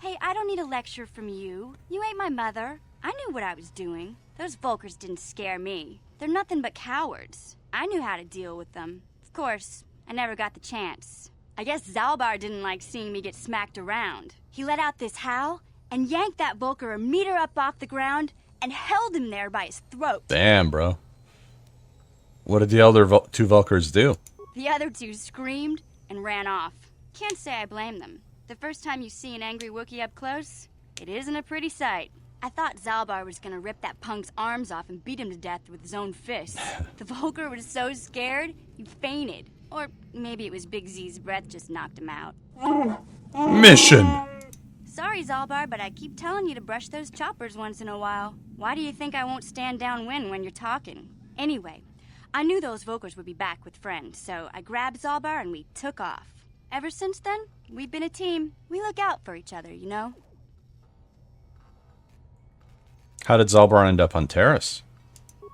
Hey, I don't need a lecture from you. You ain't my mother. I knew what I was doing. Those Vulkars didn't scare me. They're nothing but cowards. I knew how to deal with them. Of course, I never got the chance. I guess Zalbar didn't like seeing me get smacked around. He let out this howl and yanked that Vulkar a meter up off the ground and held him there by his throat. Damn, bro. What did the other two Vulkars do? The other two screamed and ran off. Can't say I blame them. The first time you see an angry Wookiee up close, it isn't a pretty sight. I thought Zalbar was gonna rip that punk's arms off and beat him to death with his own fists. The Vulkar was so scared, he fainted. Or maybe it was Big Z's breath just knocked him out. Mission! Sorry, Zalbar, but I keep telling you to brush those choppers once in a while. Why do you think I won't stand downwind when you're talking? Anyway, I knew those Vulkars would be back with friends, so I grabbed Zalbar and we took off. Ever since then, we've been a team. We look out for each other, you know? How did Zalbar end up on Terrace?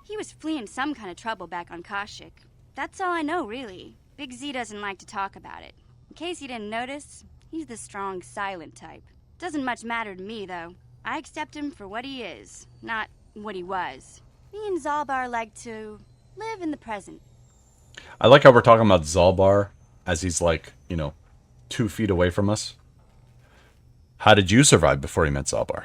He was fleeing some kind of trouble back on Kashyyyk. That's all I know, really. Big Z doesn't like to talk about it. In case you didn't notice, he's the strong, silent type. Doesn't much matter to me, though. I accept him for what he is, not what he was. Me and Zalbar like to live in the present. I like how we're talking about Zalbar as he's like, 2 feet away from us. How did you survive before you met Zalbar?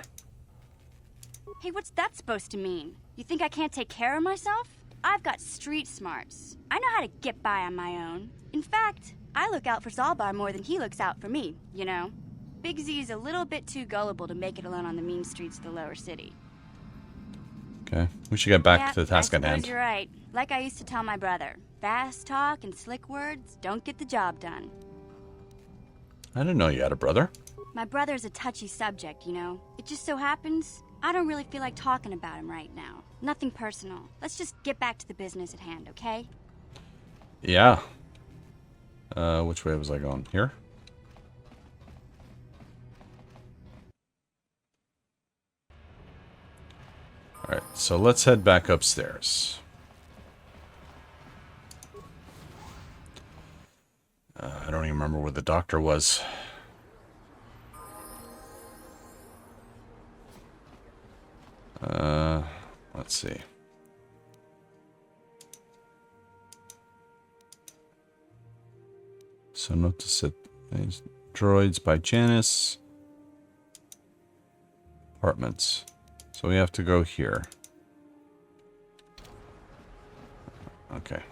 Hey, what's that supposed to mean? You think I can't take care of myself? I've got street smarts. I know how to get by on my own. In fact, I look out for Zalbar more than he looks out for me, you know? Big Z's a little bit too gullible to make it alone on the mean streets of the lower city. Okay, we should get back to the task at I hand. suppose you're right. Like I used to tell my brother, fast talk and slick words don't get the job done. I didn't know you had a brother. My brother's a touchy subject, you know? It just so happens I don't really feel like talking about him right now. Nothing personal. Let's just get back to the business at hand, okay? Yeah. Which way was I going? Here? Alright, so let's head back upstairs. I don't even remember where the doctor was. Let's see. So note to Sith droids by Janice. Apartments. So we have to go here. Okay.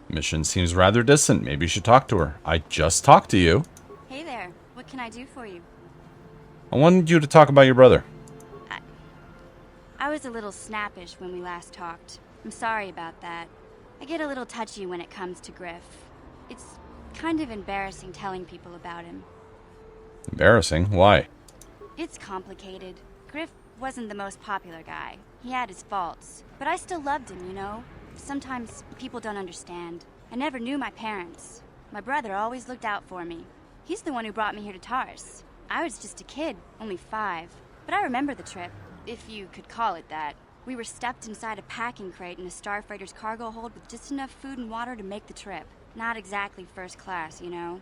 Mission seems rather distant. Maybe you should talk to her. I just talked to you. Hey there. What can I do for you? I wanted you to talk about your brother. I was a little snappish when we last talked. I'm sorry about that. I get a little touchy when it comes to Griff. It's kind of embarrassing telling people about him. Embarrassing? Why? It's complicated. Griff wasn't the most popular guy. He had his faults. But I still loved him, you know? Sometimes people don't understand. I never knew my parents. My brother always looked out for me. He's the one who brought me here to Tars. I was just a kid, only 5. But I remember the trip, if you could call it that. We were stuffed inside a packing crate in a starfighter's cargo hold with just enough food and water to make the trip. Not exactly first class, you know?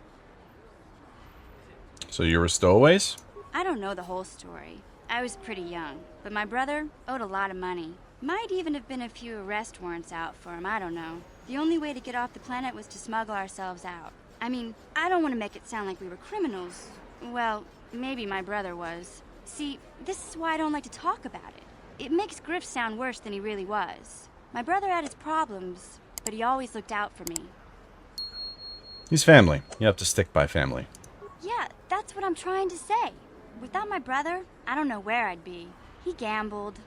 So you were stowaways? I don't know the whole story. I was pretty young, but my brother owed a lot of money. Might even have been a few arrest warrants out for him, I don't know. The only way to get off the planet was to smuggle ourselves out. I mean, I don't want to make it sound like we were criminals. Well, maybe my brother was. See, this is why I don't like to talk about it. It makes Griff sound worse than he really was. My brother had his problems, but he always looked out for me. He's family. You have to stick by family. Yeah, that's what I'm trying to say. Without my brother, I don't know where I'd be. He gambled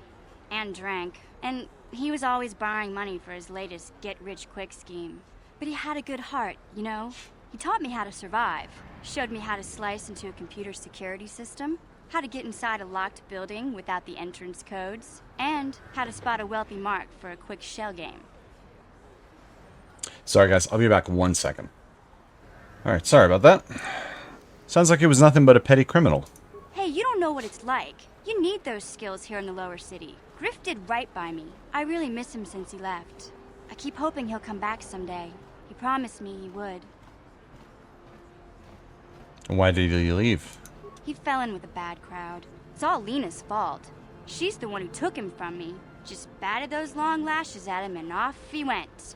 and drank, and he was always borrowing money for his latest get-rich-quick scheme. But he had a good heart, you know? He taught me how to survive. Showed me how to slice into a computer security system, how to get inside a locked building without the entrance codes, and how to spot a wealthy mark for a quick shell game. Sorry, guys. I'll be back 1 second. Alright, sorry about that. Sounds like he was nothing but a petty criminal. Hey, you don't know what it's like. You need those skills here in the lower city. Griff did right by me. I really miss him since he left. I keep hoping he'll come back someday. He promised me he would. Why did he leave? He fell in with a bad crowd. It's all Lena's fault. She's the one who took him from me. Just batted those long lashes at him and off he went.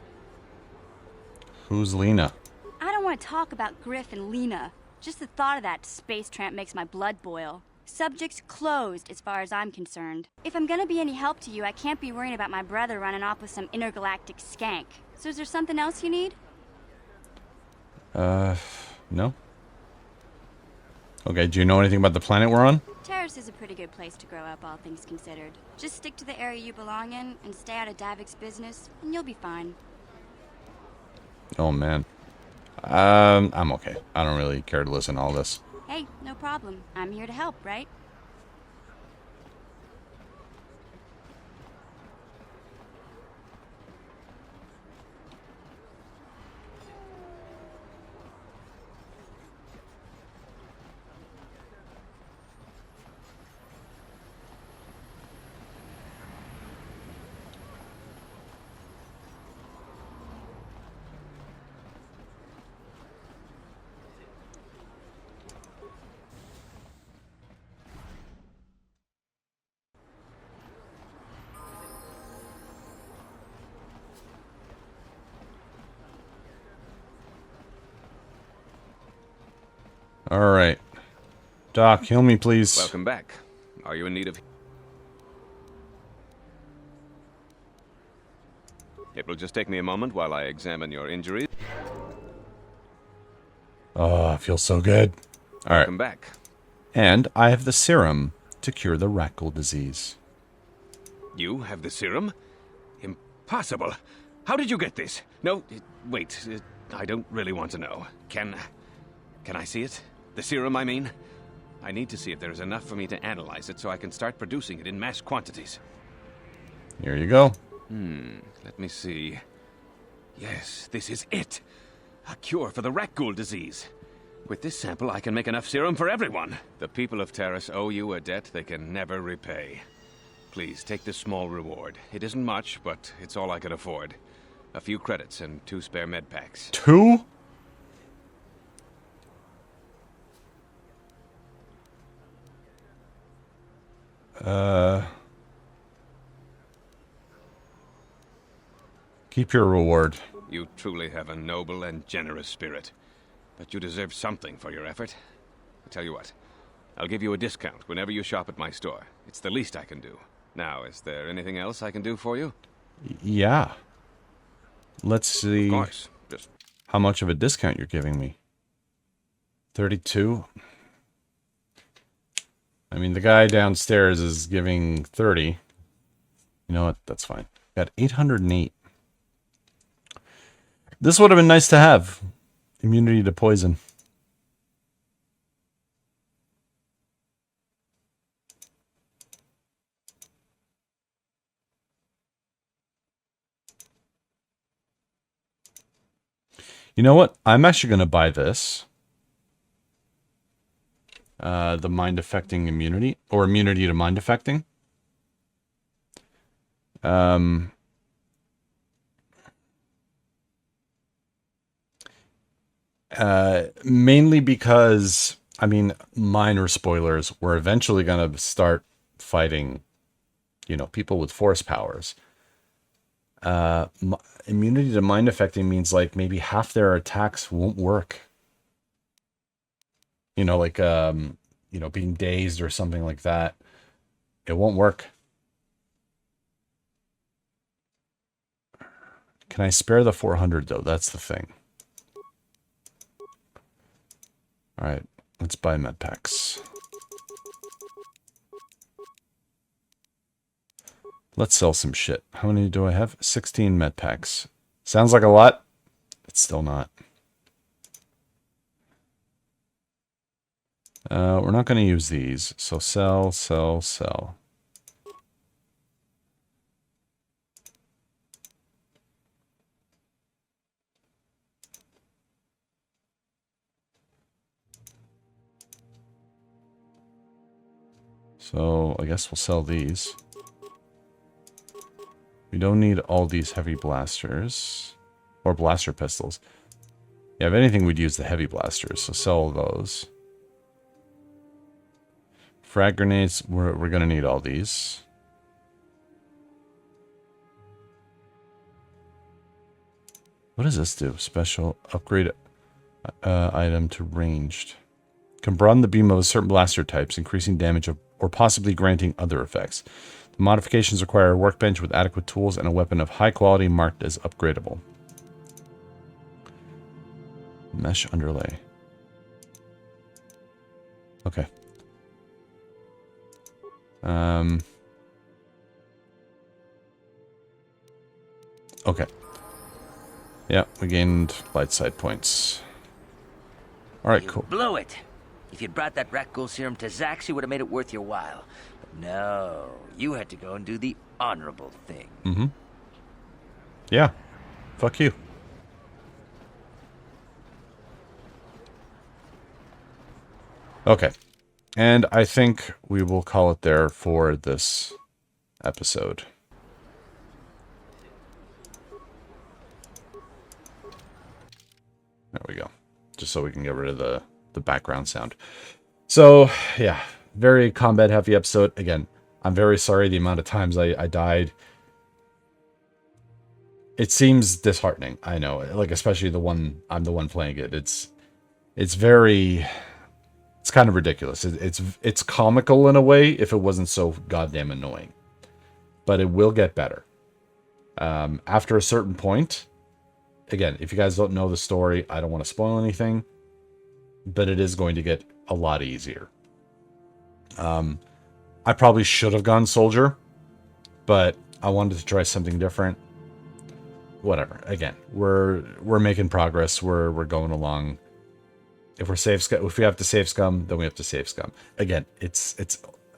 Who's Lena? I don't want to talk about Griff and Lena. Just the thought of that space tramp makes my blood boil. Subject closed as far as I'm concerned. If I'm gonna be any help to you, I can't be worrying about my brother running off with some intergalactic skank. So is there something else you need? No. Okay, do you know anything about the planet we're on? Terrace is a pretty good place to grow up, all things considered. Just stick to the area you belong in and stay out of Davik's business, and you'll be fine. Oh, man. I'm okay. I don't really care to listen to all this. Hey, no problem. I'm here to help, right? Alright. Doc, heal me, please. Welcome back. Are you in need of... It will just take me a moment while I examine your injuries. Oh, I feel so good. Alright. Welcome back. And I have the serum to cure the Rackle disease. You have the serum? Impossible. How did you get this? No, wait. I don't really want to know. Can I see it? The serum, I mean? I need to see if there is enough for me to analyze it so I can start producing it in mass quantities. Here you go. Let me see. Yes, this is it. A cure for the Rackle disease. With this sample, I can make enough serum for everyone. The people of Terrace owe you a debt they can never repay. Please, take this small reward. It isn't much, but it's all I can afford. A few credits and 2 spare med packs. 2? Keep your reward. You truly have a noble and generous spirit. But you deserve something for your effort. I tell you what, I'll give you a discount whenever you shop at my store. It's the least I can do. Now, is there anything else I can do for you? Yeah. Let's see Of course. Just how much of a discount you're giving me. 32? I mean, the guy downstairs is giving 30. You know what? That's fine. Got 808. This would have been nice to have. Immunity to poison. You know what? I'm actually going to buy this. The mind affecting immunity, or immunity to mind affecting. Mainly because, I mean, minor spoilers, we're eventually going to start fighting, you know, people with force powers. Immunity to mind affecting means like maybe half their attacks won't work. You know, like, you know, being dazed or something like that. It won't work. Can I spare the 400 though? That's the thing. All right, let's buy med packs. Let's sell some shit. How many do I have? 16 med packs. Sounds like a lot. It's still not. We're not going to use these. So sell, sell, sell. So I guess we'll sell these. We don't need all these heavy blasters. Or blaster pistols. Yeah, if anything, we'd use the heavy blasters. So sell those. Frag grenades, we're going to need all these. What does this do? Special upgrade item to ranged. Can broaden the beam of certain blaster types, increasing damage or possibly granting other effects. The modifications require a workbench with adequate tools and a weapon of high quality marked as upgradable. Mesh underlay. Okay. Okay. Yeah, we gained light side points. Alright, cool. Blew it. If you'd brought that rat ghoul serum to Zax, you would have made it worth your while. But no, you had to go and do the honorable thing. Mm-hmm. Yeah. Fuck you. Okay. And I think we will call it there for this episode. There we go. Just so we can get rid of the background sound. So, yeah. Very combat-heavy episode. Again, I'm very sorry the amount of times I died. It seems disheartening. I know. Like, especially I'm the one playing it. It's very... It's kind of ridiculous. It's comical in a way if it wasn't so goddamn annoying. But it will get better. After a certain point, again, if you guys don't know the story, I don't want to spoil anything, but it is going to get a lot easier. I probably should have gone soldier, but I wanted to try something different. Whatever. Again, we're making progress. We're going along. If we have to save scum, then we have to save scum. Again, it's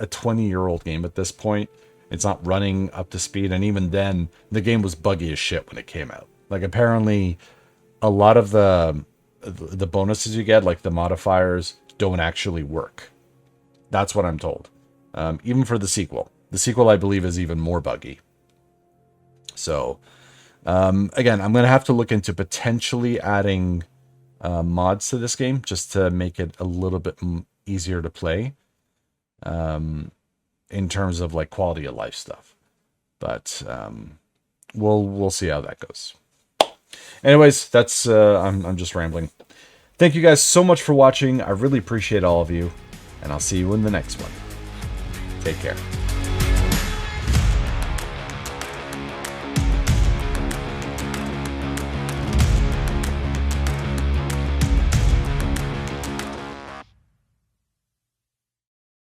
a 20-year-old game at this point. It's not running up to speed, and even then, the game was buggy as shit when it came out. Like, apparently, a lot of the bonuses you get, like the modifiers, don't actually work. That's what I'm told. Even for the sequel. The sequel, I believe, is even more buggy. So, again, I'm going to have to look into potentially adding... mods to this game just to make it a little bit easier to play in terms of like quality of life stuff, but we'll see how that goes. Anyways, that's I'm just rambling. Thank you guys so much for watching. I really appreciate all of you, and I'll see you in the next one. Take care.